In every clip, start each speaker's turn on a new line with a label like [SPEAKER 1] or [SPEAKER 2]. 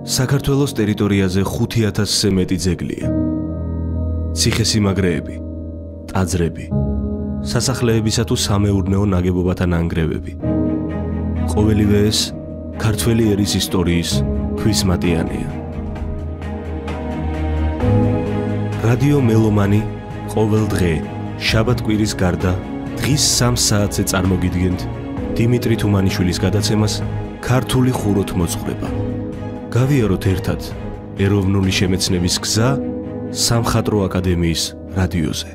[SPEAKER 1] საქართველოს ტერიტორიაზე 5000-ზე მეტი ძეგლია. ციხესიმაგრეები, ტაძრები, სასახლეებისა თუ სამეურნეო ნაგებობათა ნანგრევები. ყოველივე ეს ქართველი ერის ისტორიის ქვისმატიანია. რადიო მელომანი ყოველ დღე შაბათ-კვირის გარდა დღის 3 საათზე წარმოგიდგენთ დიმიტრი თუმანიშვილის გადაცემას ქართული ხუროთმოძღვრება. გავიაროთ ერთად ეროვნული შემეცნების გზა სამხატვრო აკადემიის რადიოზე.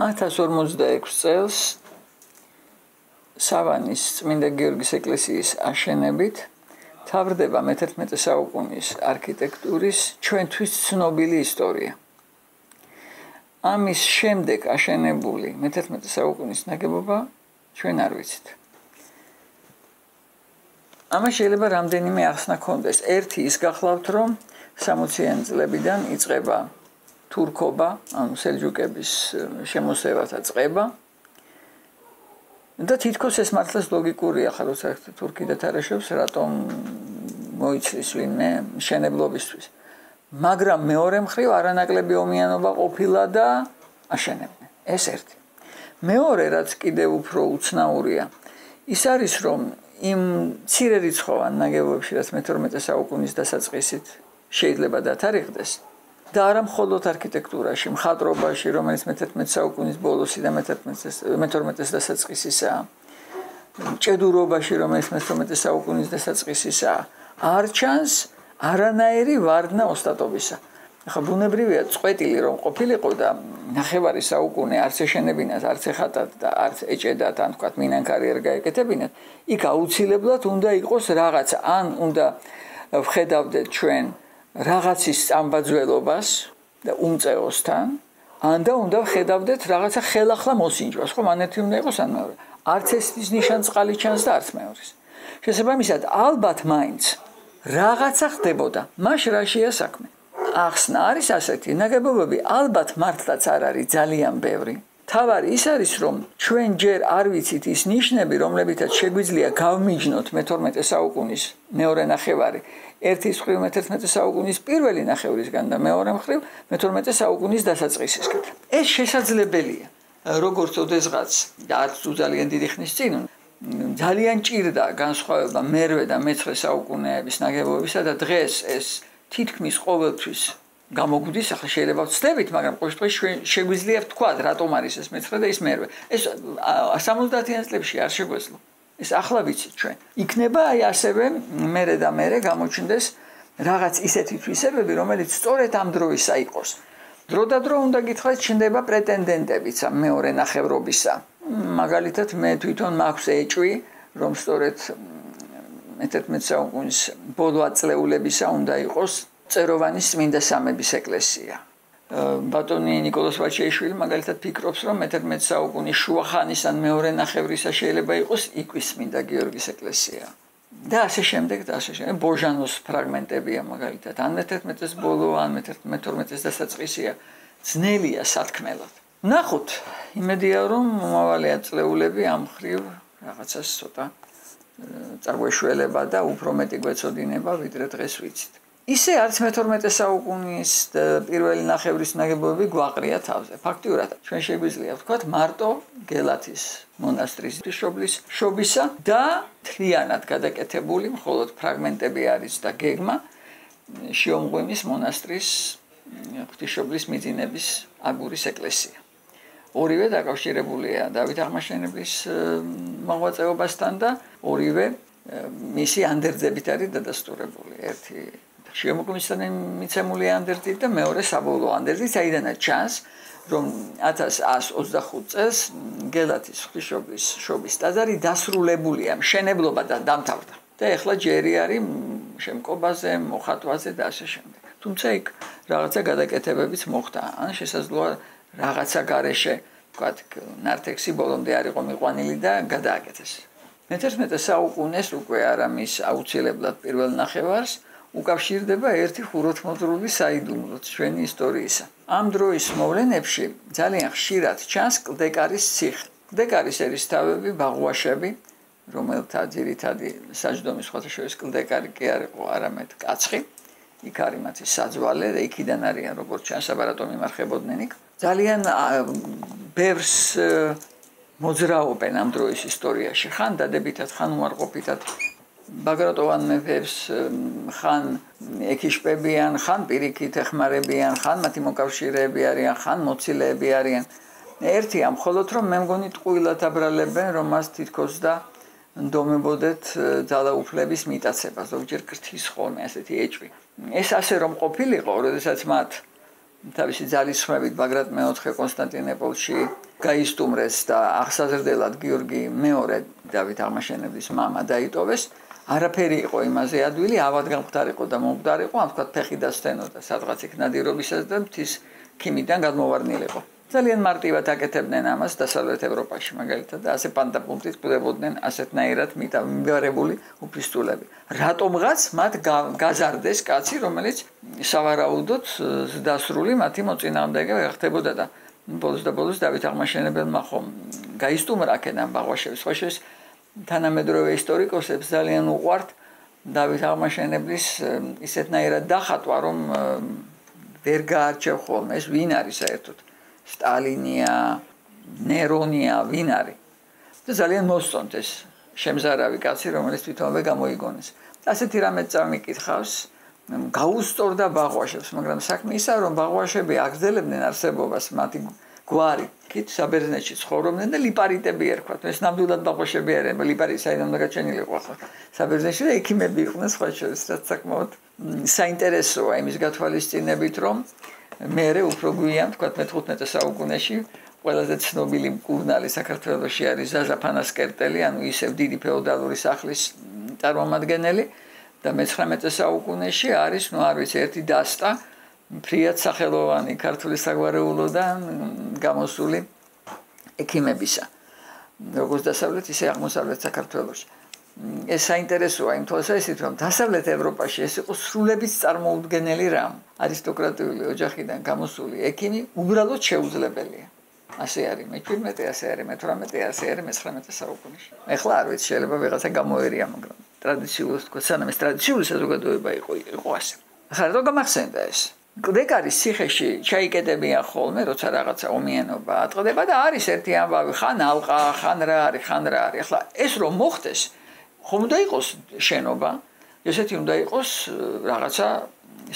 [SPEAKER 2] 1046 წელს სავანის წმინდა გიორგის ეკლესიის აშენებით თავრდება მე-11 საუკუნის არქიტექტურის ჩვენთვის ცნობილი ისტორია. ამის შემდეგ აშენებული მე-11 საუკუნის ნაგებობა ჩვენ არ ვიცით. ამას შეიძლება რამდენიმე ახსნა ქონდეს. ერთი ის გახლავთ, რომ 60-იანი წლებიდან იწყება თურქობა, ანუ სელჯუკების შემოსევათა წყება. და თითქოს ეს მართლაც ლოგიკურია, ხალხო საერთოდ თურქი და თარეშობს, რატომ მოიცლის ვინმე მშენებლობისთვის. მაგრამ მეორე მხრივ არანაკლები ომიანობა ყოფილა და აშენებდნენ. ეს ერთი. მეორე, რაც კიდევ უფრო უცნაურია, ის არის, რომ იმ ცირერიცხოვან ნაგებობებში, რაც მე-12 საუკუნის დასაწყისით შეიძლება დათარიღდეს, და არა მხოლოდ არქიტექტურაში, მხატვრობაში, რომელიც მე-11 საუკუნის ბოლოსი და მე-12 დასაწყისისაა, ჭედურობაში, რომელიც მე-12 საუკუნის დასაწყისისაა, არ ჩანს არანაირი ვარდნა ოსტატობისა. ახლა ბუნებრივია წყვეტილი რომ ყოფილიყო და ნახევარი საუკუნე არც ეშენებინათ, არც ეხატათ და არც ეჭედათ, ან თქვათ მინანქარი არ გაეკეთებინათ, იქ აუცილებლად უნდა იყოს რაღაცა, ან უნდა ვხედავდეთ ჩვენ რაღაცის წამბაძველობას და უმწეოსთან, ან და უნდა ვხედავდეთ რაღაცა ხელახლა მოსინჯვას, ხო, მანეთი უნდა იყოს ან მეორე. არც ესის ნიშანწყალი ჩანს და არც მეორის. შესაბამისად, ალბათ მაინც რაღაცა ხდებოდა. მაშ რაშია საქმე? ახსნა არის ასეთი, ნაგებობები ალბათ მართლაც არ არის ძალიან ბევრი. თავარი ის არის, რომ ჩვენ ჯერ არ ვიცით ის ნიშნები, რომლებითაც შეგვიძლია გავმიჯნოთ მე-12 საუკუნის მეორე ნახევარი, ერთის მხრივ მე-11 საუკუნის პირველი ნახევრისგან და მეორე მხრივ მე-12 საუკუნის დასაწყისისგან. ეს შესაძლებელია. როგორც ოდესღაც და არც ძალიან დიდი ხნის წინ ძალიან ჭირდა განსხვავება მერვე და მე-9 საუკუნეების ნაგებობებისა და დღეს ეს თითქმის ყოველთვის გამოგვდის, ახლა შეიძლება ვცდებით, მაგრამ ყოველ შემთხვევაში შეგვიძლია ვთქვათ, რატომ არის ეს მე-9 და ის მერვე. ეს 70-იან წლებში არ შეგვეძლო. ეს ახლა ვიცით ჩვენ. იქნება აი ასევე მერე და მერე გამოჩნდეს რაღაც ისეთი თვისებები, რომელიც სწორედ ამ დროისა იყოს. დრო და დრო უნდა გითხრათ, ჩნდება პრეტენდენტებიც ამ მეორე ნახევრობისა. მაგალითად, მე თვითონ მაქვს ეჭვი, რომ სწორედ მე-11 საუკუნის ბოლო აწლეულებისა უნდა იყოს წეროვანის წმინდა სამების ეკლესია. ბატონი ნიკოლოზ ვაჩეიშვილი მაგალითად ფიქრობს, რომ მე-11 საუკუნის შუახანის ან მეორე ნახევრისა შეიძლება იყოს იკვის წმინდა გიორგის ეკლესია. და ასე შემდეგ და ასე შემდეგ. ბოჟანოს ფრაგმენტებია მაგალითად, ან მე-11-ის ბოლო, ან მე-12-ის დასაწყისია. ძნელია სათქმელად. ნახოთ, იმედია რომ მომავალი აწლეულები ამ მხრივ რაღაცას ცოტა წაგვეშველება და უფრო მეტი გვეცოდინება, ვიდრე დღეს ვიცით. ისე არც მე-12 საუკუნის პირველი ნახევრის ნაგებობები გვაყრია თავზე. ფაქტიურად ჩვენ შეგვიძლია ვთქვათ მარტო გელათის მონასტრის შობისა და მთლიანად გადაკეთებული მხოლოდ ფრაგმენტები არის და გეგმა შიომღვიმის მონასტრის ღვთისმშობლის მიძინების აგურის ეკლესია. ორივე დაკავშირებულია დავით აღმაშენებლის მოღვაწეობასთან და ორივე მისი ანდერძებით არის დადასტურებული. ერთი შიომღვიმისთან მიცემული ანდერძით და მეორე საბოლოო ანდერძით, საიდანაც ჩანს, რომ 1125 წელს გელათის ღვთისმშობლის შობის ტაძარი დასრულებულია, მშენებლობა და დამთავრდა. და ეხლა ჯერი არის შემკობაზე, მოხატვაზე და ასე შემდეგ. თუმცა იქ რაღაცა გადაკეთებებიც მოხდა, ან შესაძლოა რაღაცა გარეშე, ვთქვათ, ნართექსი ბოლომდე არ იყო მიყვანილი და გადააკეთეს. მე-11 საუკუნეს უკვე არამის აუცილებლად პირველ ნახევარს უკავშირდება ერთი ხუროთმოძღვრული საიდუმლოც ჩვენი ისტორიისა. ამ დროის მოვლენებში ძალიან ხშირად ჩანს კლდეკარის ციხე. კლდეკარის ერისთავები, ბაღვაშები, რომელთა ძირითადი საჯდომის ხოთაშორის კლდეკარი კი არ იყო, არამედ კაცხი. იქ არის მათი საძვალე და იქიდან არიან როგორც ჩანს აბარატო მიმარხებოდნენ იქ. ძალიან ბევრს მოძრაობენ ამ დროის ისტორიაში, ხან დადებითად, ხან უარყოფითად. ბაგრატოვან მეფეს ხან ეკიშპებიან, ხან პირიქით ეხმარებიან, ხან მათი მოკავშირეები არიან, ხან მოცილეები არიან. ერთია მხოლოდ რომ მე მგონი ტყუილად აბრალებენ, რომ მას თითქოს და ნდომებოდეთ ძალაუფლების მიტაცება, ზოგჯერ გრთის ხოლმე ასეთი ეჭვი. ეს ასე რომ ყოფილიყო, როდესაც მათ თავისი ძალის ხმებით ბაგრატ მეოთხე კონსტანტინოპოლში გაისტუმრეს და აღსაზრდელად გიორგი მეორე დავით აღმაშენებლის მამა დაიტოვეს, არაფერი იყო იმაზე ადვილი, ავად გამختارიყო და მომختارიყო, ამ თქვა ფეხი დასცენოდა სადღაც იქ ნადირობისას და მთის ქიმიდან გადმოვარნილიყო. ძალიან მარტივად აკეთებდნენ ამას დასავლეთ ევროპაში მაგალითად და ასე პანტაპუნქტით კვდებოდნენ ასეთნაირად მიბარებული უფლისწულები. რატომღაც მათ გაზარდეს კაცი, რომელიც სავარაუდოდ ზრდასრული მათი მოწინააღმდეგე ხდებოდა და ბოლოს და ბოლოს დავით აღმაშენებელმა ხომ გაისტუმრა აქედან ბაღვაშევს. ხოშეს თანამედროვე ისტორიკოსებს ძალიან უყვართ დავით აღმაშენებლის ისეთნაირად დახატვა, რომ ვერ გაარჩევ ხოლმე ეს ვინ არის საერთოდ. სტალინია, ნერონია, ვინ არის? და ძალიან მოსწონთ ეს შემზარავი კაცი, რომელიც თვითონვე გამოიგონეს. ასეთი რამე წამიკითხავს, გაუსწორდა ბაღვაშებს, მაგრამ საქმე ისაა, რომ ბაღვაშები აგრძელებდნენ არსებობას, მათი გვარი კით საბერძნეთში ცხოვრობდნენ და ლიპარიტები ერქვათ. ეს ნამდვილად ბაღვაშები არიან, ლიპარიტი საიდან უნდა გაჩენილიყო ახლა საბერძნეთში და ექიმები იყვნენ სხვა შორის, რაც საკმაოდ საინტერესოა იმის გათვალისწინებით, რომ მერე უფრო გვიან, თქვა მე-15 საუკუნეში ყველაზე ცნობილი მკურნალი საქართველოში არის ზაზა ფანასკერტელი, ანუ ისევ დიდი феодаლური სახლის წარმომადგენელი და მე-19 საუკუნეში არის, ნუ არ ვიცი, ერთი დასტა ფრიად სახელოვანი ქართული საგვარეულოდან გამოსული ექიმებისა. როგორც დასავლეთ, ისე აღმოსავლეთ საქართველოში. ეს საინტერესოა იმ თვალსაზრისით, რომ დასავლეთ ევროპაში ეს იყო სრულების წარმოუდგენელი რამ. არისტოკრატიული ოჯახიდან გამოსული ექიმი უბრალოდ შეუძლებელია. ასე არის მე-17, ასე არის მე-18, ასე არის მე-19 საუკუნეში. ეხლა არ ვიცი, შეიძლება ვიღაცა გამოერია, მაგრამ ტრადიციულად თქვა, სანამ ეს ტრადიციული საზოგადოება იყო ასე. ახლა რა გამახსენდა ეს? კლდეკარის ციხეში ჩაიკეტებიან ხოლმე, როცა რაღაცა ომიანობა ატყდება და არის ერთი ამბავი, ხან ალყა, ხან რა არის. ახლა ეს რომ მოხდეს ხომ უნდა იყოს შენობა, ესეთი უნდა იყოს რაღაცა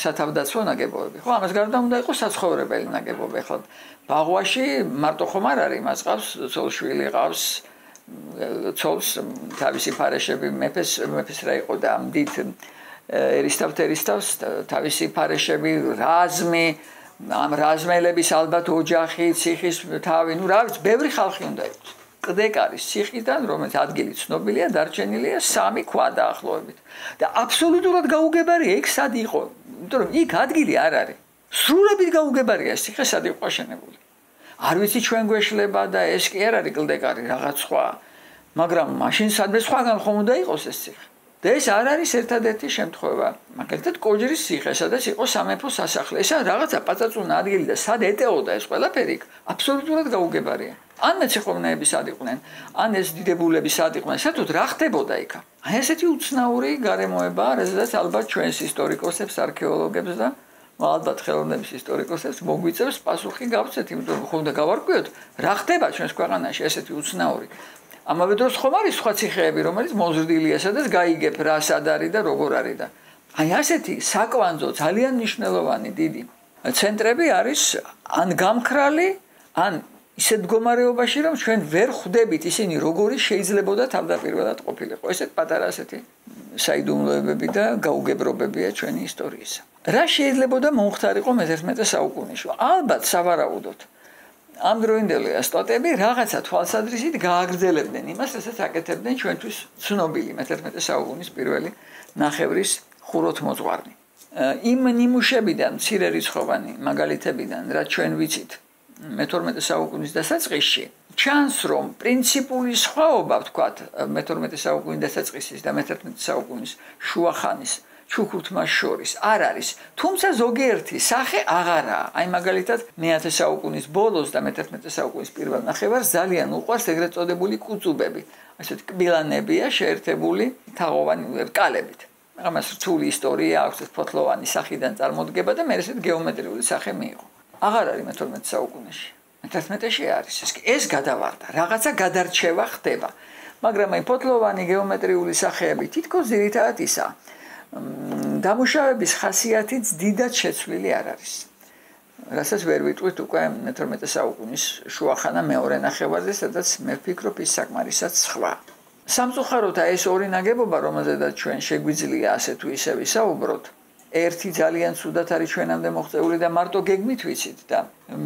[SPEAKER 2] სათავდაცვო ნაგებობები. ხო, ამას გარდა უნდა იყოს საცხოვრებელი ნაგებობები. ხო, ბაღვაში მარტო ხომ არ არის, მას ყავს ცოლშვილი, ყავს ცოლს თავისი ფარეშები, მეფეს რა იყო და დიდ ერისთავთერისთავს თავისი ფარეშები, რაზმი, ამ რაზმელების ალბათ ოჯახი, ციხის თავი, ნუ რა ვიცი, ბევრი ხალხი უნდა იყოს. კლდეკარის ციხიდან, რომელიც ადგილი ცნობილია, დარჩენილია 3 ქვა დაახლოებით. და აბსოლუტურად გაუგებარია იქ სად იყო, იმიტომ რომ იქ ადგილი არ არის. სრულებით გაუგებარია ეს ციხე სად იყო აშენებული. არ ვიცი ჩვენ გვეშლება და ეს კი არ არის კლდეკარი, რაღაც სხვა, მაგრამ მაშინ სადმე სხვაგან ხომ უნდა იყოს ეს ციხე. და ეს არ არის ერთადერთი შემთხვევა. მაგალითად კოჯრის ციხე, სადაც იყო სამეფო სასახლე. ესა რაღაცა პაწაწუნა ადგილი და სად ეტეოდა ეს ყველაფერი, აბსოლუტურად გაუგებარია. ან მეციხოვნეები სად იყვნენ, ან ეს დიდებულები სად იყვნენ, საერთოდ რა ხდებოდა იქ? აი ესეთი უცნაური გარემოება, რაზეც ალბათ ჩვენს ისტორიკოსებს, არქეოლოგებს და ალბათ ხელოვნების ისტორიკოსებს მოგვიწევს პასუხი გავცეთ, იმიტომ რომ ხომ და გავარკვიოთ, რა ხდება ჩვენს ქვეყანაში ესეთი უცნაური. ამავე დროს ხომ არის სხვა ციხეები, რომელიც მოზრდილია, სადაც გაიგებ რა სად არის და როგორ არის და აი ასეთი საკვანძო ძალიან მნიშვნელოვანი დიდი ცენტრები არის ან გამქრალი, ან ისეთ მდგომარეობაში, რომ ჩვენ ვერ ხვდებით ისინი როგორი შეიძლებოდა თავდაპირველად ყოფილიყო. ესეთ პატარა ასეთი საიდუმლოებები და გაუგებრობებია ჩვენი ისტორიისა. რა შეიძლებოდა მომხდარიყო მე-11 საუკუნეში? ალბათ სავარაუდოდ ამ დროინდელი ასტატები რაღაცა თვალსაზრისით გააგრძელებდნენ იმას, რასაც აკეთებდნენ ჩვენთვის ცნობილი მე-11 საუკუნის პირველი ნახევრის ხუროთმოძღვარნი. იმ ნიმუშებიდან, მცირე რიცხოვანი მაგალითებიდან, რაც ჩვენ ვიცით მე-12 საუკუნის დასაწყისში, ჩანს რომ პრინციპული სხვაობა, ვთქვათ, მე-12 საუკუნის დასაწყისის და მე-11 საუკუნის შუახანის ჩუქურთმას შორის არ არის. თუმცა ზოგიერთი სახე აღარაა. აი მაგალითად მე-10 საუკუნის ბოლოს და მე-11 საუკუნის პირველ ნახევარს ძალიან უყვარს ეგრეთ წოდებული კუწუბები. ასეთ კბილანებია შეერთებული თაღოვანი რკალებით. ამას რთული ისტორია აქვს, ეს ფოთლოვანი სახიდან წარმოდგება და მე ესეთ გეომეტრიული სახე მიიღო. აღარ არის მე-12 საუკუნეში. მე-11-ში არის. ეს გადავარდა, რაღაცა გადარჩევა ხდება. მაგრამ აი ფოთლოვანი გეომეტრიული სახეები თითქოს ძირითადად ისა. დამუშავების ხასიათიც დიდად შეცვლილი არ არის. რასაც ვერ ვიტყვით უკვე მე-12 საუკუნის შუახანა მეორე ნახევარზე, სადაც მე ვფიქრობ ის საკმარისად სხვა. სამწუხაროდ ეს ორი ნაგებობა, რომელზედაც ჩვენ შეგვიძლია ასე თუ ისე ვისაუბროთ, ერთი ძალიან ცუდად არის ჩვენამდე მოღწეული და მარტო გეგმით ვიცით და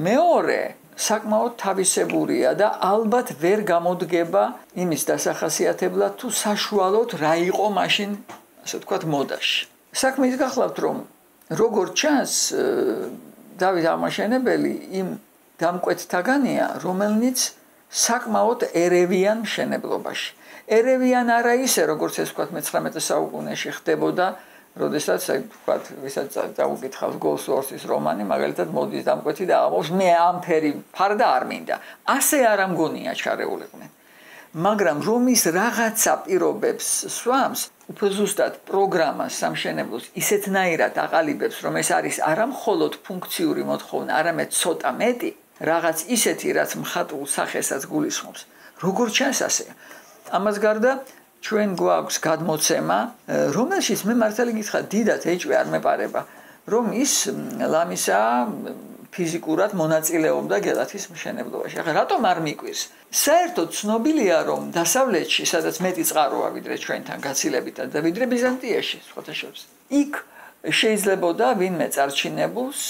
[SPEAKER 2] მეორე საკმაოდ თავისებურია და ალბათ ვერ გამოდგება იმის დასახასიათებლად თუ საშუალოდ რა იყო მაშინ ასე ვთქვათ მოდაში. საქმე ის გახლავთ რომ როგორც ჩანს დავით აღმაშენებელი იმ დამკვეთთაგანია რომელნიც საკმაოდ ერევიან მშენებლობაში. ერევიან არა ისე როგორც ეს ვთქვათ მე-19 საუკუნეში ხდებოდა როდესაც აი ვთქვათ ვისაც წავუკითხავს გოლსუორსის რომანი მაგალითად მოდის დამკვეთი და ამობს მე ამ ფერი ფარდა არ მინდა ასე არ ამგონია ჩარეულიყვნენ მაგრამ რომ ის რაღაცა პირობებს სვამს უფრო ზუსტად პროგრამას სამშენებლოს ისეთნაირად აყალიბებს რომ ეს არის არა მხოლოდ ფუნქციური მოთხოვნა არამედ ცოტა მეტი რაღაც ისეთი რაც მხატვრულ სახესაც გულისხმობს როგორც ჩანს ასეა ამას გარდა ჩვენ გვაქვს გადმოცემა, რომელშიც მე მართალი გითხრათ, დიდად ეჭვი არ მეპარება, რომ ის ლამისა ფიზიკურად მონაწილეობდა გელათის მშენებლობაში. ახლა რატომ არ მიკვირს? საერთოდ ცნობილია, რომ დასავლეთში, სადაც მეტი წყაროა ვიდრე ჩვენთან გაცილებით და ვიდრე ბიზანტიაში, სხვათა შორის. იქ შეიძლებოდა ვინმე წარჩინებულს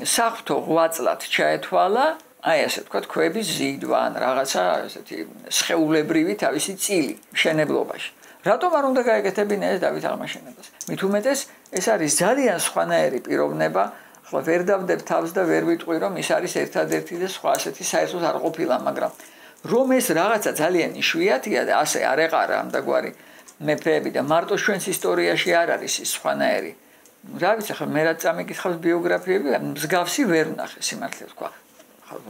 [SPEAKER 2] საღვთო ღვაწლად ჩაეთვალა აი ასე ვთქვათ, ქვების ზიდვა ან რაღაცა ესეთი სხეულებრივი თავისი წილი მშენებლობაში. რატომ არ უნდა გაეკეთებინა ეს დავით აღმაშენებელს? მით უმეტეს ეს არის ძალიან სხვანაირი პიროვნება, ახლა ვერ დავდებ თავს და ვერ ვიტყვი რომ ის არის ერთადერთი და სხვა ასეთი საერთოდ არ ყოფილა, მაგრამ რომ ეს რაღაცა ძალიან იშვიათია და ასე არ ეყარა ამდაგვარი მეფეები და მარტო ჩვენს ისტორიაში არ არის ის სხვანაირი. რა ვიცი, ახლა მე რაც წამიკითხავს ბიოგრაფიები, მსგავსი ვერ ვნახე სიმართლე ვთქვა.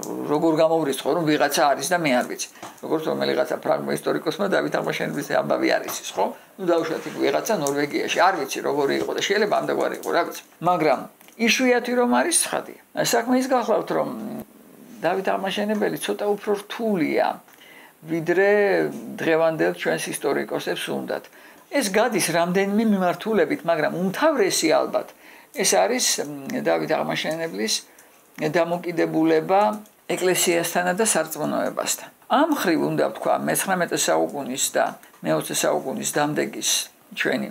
[SPEAKER 2] როგორ გამოვრიცხო რომ ვიღაცა არის და მე არ ვიცი. როგორც რომელიღაცა ფრანგმა ისტორიკოსმა დავით აღმაშენებლის ამბავი არის ის, ხო? ნუ დავუშვათ იქ ვიღაცა ნორვეგიაში, არ ვიცი როგორი იყო და შეიძლება ამდაგვარი იყო, რა ვიცი. მაგრამ იშვიათი რომ არის ცხადია. საქმე ის გახლავთ რომ დავით აღმაშენებელი ცოტა უფრო რთულია ვიდრე დღევანდელ ჩვენს ისტორიკოსებს უნდათ. ეს გადის რამდენიმე მიმართულებით, მაგრამ უმთავრესი ალბათ ეს არის დავით აღმაშენებლის დამოკიდებულება ეკლესიასთან და სარწმუნოებასთან. ამ ხრივ უნდა ვთქვა მე-19 საუკუნის და მე-20 საუკუნის დამდეგის ჩვენი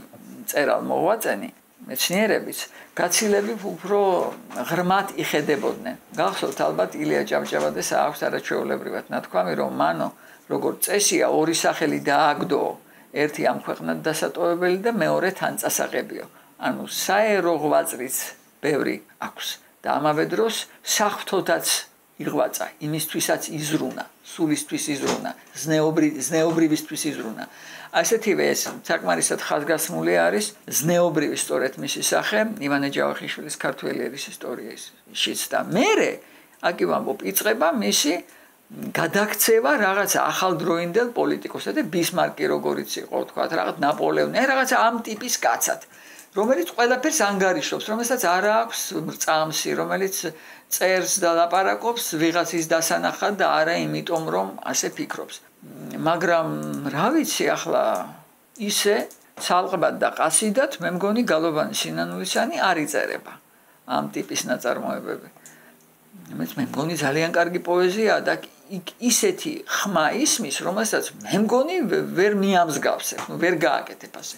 [SPEAKER 2] წერალ მოღვაწენი მეცნიერებიც გაცილებით უფრო ღრმად იხედებოდნენ. გახსოვთ ალბათ ილია ჭავჭავაძეს აქვს არაჩვეულებრივად ნათქვამი რომ მანო როგორც წესია ორი სახელი დააგდო ერთი ამ ქვეყნად დასატოვებელი და მეორე თან წასაღებიო. ანუ საერო ღვაწლიც ბევრი აქვს. და ამავე დროს საღვთოდაც იღვაწა, იმისთვისაც იზრუნა, სულისთვის იზრუნა, ზნეობრივისთვის იზრუნა. ასეთივე ეს საკმარისად ხაზგასმული არის ზნეობრივი სწორედ მისი სახე ივანე ჯავახიშვილის ქართველი ერის ისტორიაშიც და მერე აკი ვამბობ იწყება მისი გადაქცევა რაღაცა ახალდროინდელ პოლიტიკოსად და ბისმარკი როგორიც იყო თქვა რაღაც ნაპოლეონი რაღაცა ამ ტიპის კაცად რომელიც ყველაფერს ანგარიშობს, რომელსაც არ აქვს წამსი, რომელიც წერს და ლაპარაკობს ვიღაცის დასანახად და არა იმიტომ, რომ ასე ფიქრობს. მაგრამ რა ვიცი, ახლა ისე ცალკბად და ყასიდად მე მგონი გალობანი სინანულისანი არ იწერება ამ ტიპის ნაწარმოებები. მე მგონი ძალიან კარგი პოეზია და ისეთი ხმა ისმის, რომელსაც მე მგონი ვერ მიამსგავსებ, ვერ გააკეთებ ასე.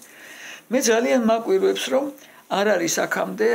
[SPEAKER 2] მე ძალიან მაკვირვებს რომ არ არის აქამდე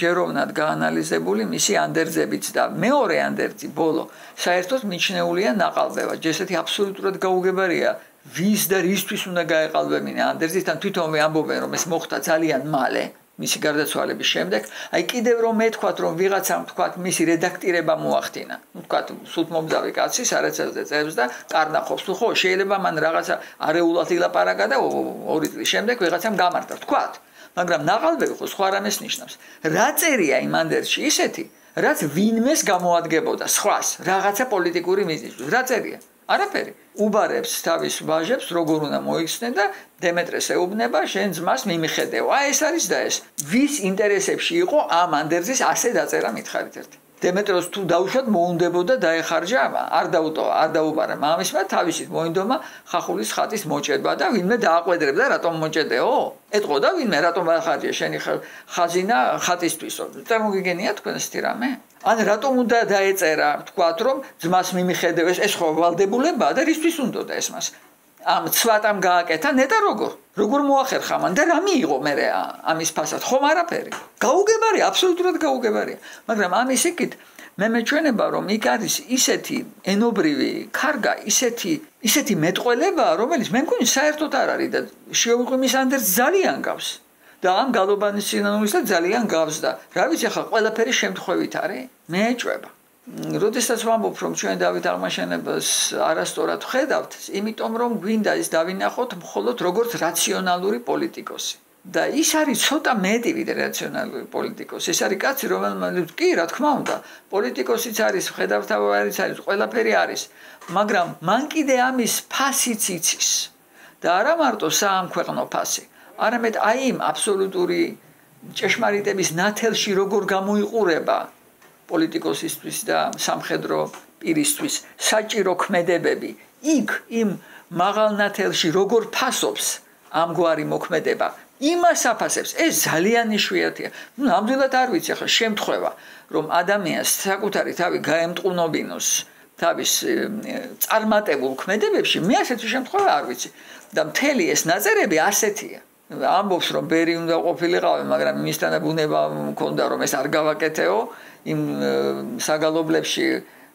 [SPEAKER 2] ჯეროვნად გაანალიზებული მისი ანდერძებიც და მეორე ანდერძი ბოლო საერთოდ მიჩნეულია ნაყალბება. ესეთი აბსოლუტურად გაუგებარია ვის და რისთვის უნდა გაეყალბებინა ანდერძიდან თვითონვე ამბობენ რომ ეს მოხდა ძალიან მალე მისი გარდაცვალების შემდეგ. აი კიდევ რომ მეთქვათ რომ ვიღაცამ თქვათ მისი რედაქტირება მოახდინა. თქვათ სულთმომძავი კაცი სარეცელზე წერს და კარნახობს. ხო, შეიძლება მან რაღაცა არეულად ილაპარაკა და 2 წლის შემდეგ ვიღაცამ გამართა. თქვათ, მაგრამ ნაყალბები ხო სხვა რამეს ნიშნავს. რა წერია იმ ანდერძში ისეთი, რაც ვინმეს გამოადგებოდა სხვას, რაღაცა პოლიტიკური მიზნისთვის. რა წერია? არაფერი. უბარებს თავის ვაჟებს, როგორ უნდა მოიქცნენ და დემეტრეს ეუბნება, შენ ძმას მიმიხედეო. ეს არის და ეს. ვის ინტერესებში იყო ამ ანდერძის ასე დაწერა მითხარით ერთი. დემეტროს თუ დაუშვათ მოუნდებოდა დაეხარჯა, არ დაუბარა მამისმა, თავისით მოინდომა ხახულის ხატის მოჭედება და ვინმე დააყვედრებდა, რატომ მოჭედეო? ეტყოდა ვინმე რატომ ახარჯა შენი ხაზინა ხატისთვისო. წარმოგიგენია თქვენ ესეთი რამე? ან რატომ უნდა დაეწერა, თქვათ რომ ძმას მიმიხედევეს, ეს ხო ვალდებულებაა და რისთვის უნდოდა ეს მას? ამ ცვატამ გააკეთა ნეტა როგორ მოახერხა მან და რა მიიღო მე ამის ფასად ხომ არაფერი გაუგებარია აბსოლუტურად გაუგებარია მაგრამ ამის იქით მე მეჩვენება რომ იქ არის ისეთი ენობრივი ქარგა ისეთი მეტყველება რომელიც მე მგონი საერთოდ არ არის და შეუღვიმის ანდერს ძალიან გავს და ამ გალობანის სინანულისა ძალიან გავს და რა ვიცი ახლა ყველაფერი შემთხვევით არის მე ეჭვება როდესაც ვამბობ რომ ჩვენ დავით აღმაშენებას არასწორად ხედავთ, იმიტომ რომ გვინდა ის დავინახოთ მხოლოდ როგორც რაციონალური პოლიტიკოსი. და ის არის ცოტა მეტი ვიდრე რაციონალური პოლიტიკოსი. ეს არის კაცი, რომელმაც კი, რა თქმა უნდა, პოლიტიკოსიც არის, ხედავთავარიც არის, ყველაფერი არის, მაგრამ მან კიდე ამის ფასიც იცის. და არა მარტო საამქვეყნო ფასი, არამედ აი იმ აბსოლუტური ჭეშმარიტების ნათელში როგორ გამოიყურება პოლიტიკოსისთვის და სამხედრო პირისთვის საჭირო ქმედებები იქ იმ მაღალ ნათელში როგორ ფასობს ამგვარი მოქმედება იმას აფასებს ეს ძალიან იშვიათია ნამდვილად არ ვიცი ახლა შემთხვევა რომ ადამიანს საკუთარი თავი გაემტყუნობინოს თავის წარმატებულ ქმედებებში მე ასეთი შემთხვევა არ ვიცი და მთელი ეს ნაწერები ასეთია ამბობს რომ ბერი უნდა ყოფილიყავი მაგრამ იმისთან ბუნება მქონდა რომ ეს არ გავაკეთეო იმ საგალობლებში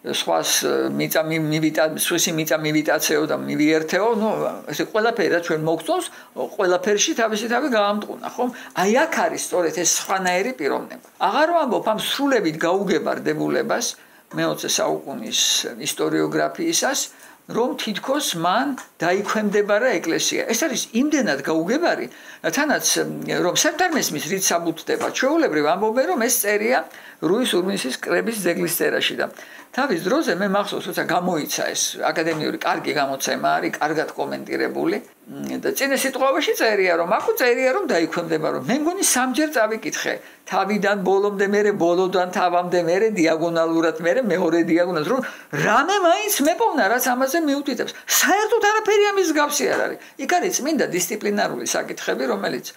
[SPEAKER 2] სხვას სხვისი მიწა მივიტაცეო და მივიერთეო ნუ ესე ყველაფერი რაც ჩვენ მოგწონს ყველაფერში თავისი თავი გაამტყუნა ხომ აი აქ არის სწორედ ეს სხვანაირი პიროვნება აღარ ვამბობ ამ სრულებით გაუგებარდებულებას მე-20 საუკუნის ისტორიოგრაფიისას რომ თითქოს მან დაიქვემდებარა ეკლესია. ეს არის იმდენად გაუგებარი, თანაც რომ საერთოდ მესმის რით საბუთდება. ჩვეულებრივ ამბობენ რომ ეს წერია რუის ურბნისის კრების ძეგლის წერაში და თავის დროზე მე მახსოვს როცა გამოიცა ეს აკადემიური კარგი გამოცემა არის, კარგად კომენტირებული და წინა სიტყვაში წერია რომ აქ წერია რომ დაიქვემდება რომ მე მგონი სამჯერ წავიკითხე თავიდან ბოლომდე მერე ბოლოდან თავამდე მერე დიაგონალურად მერე მეორე დიაგონალურად რომ რამე მაინც მეპოვნა რაც ამაზე მიუთითებს საერთოდ არაფერი ამის მსგავსი არ არის იქ არის წმინდა დისციპლინარული საკითხები რომელიც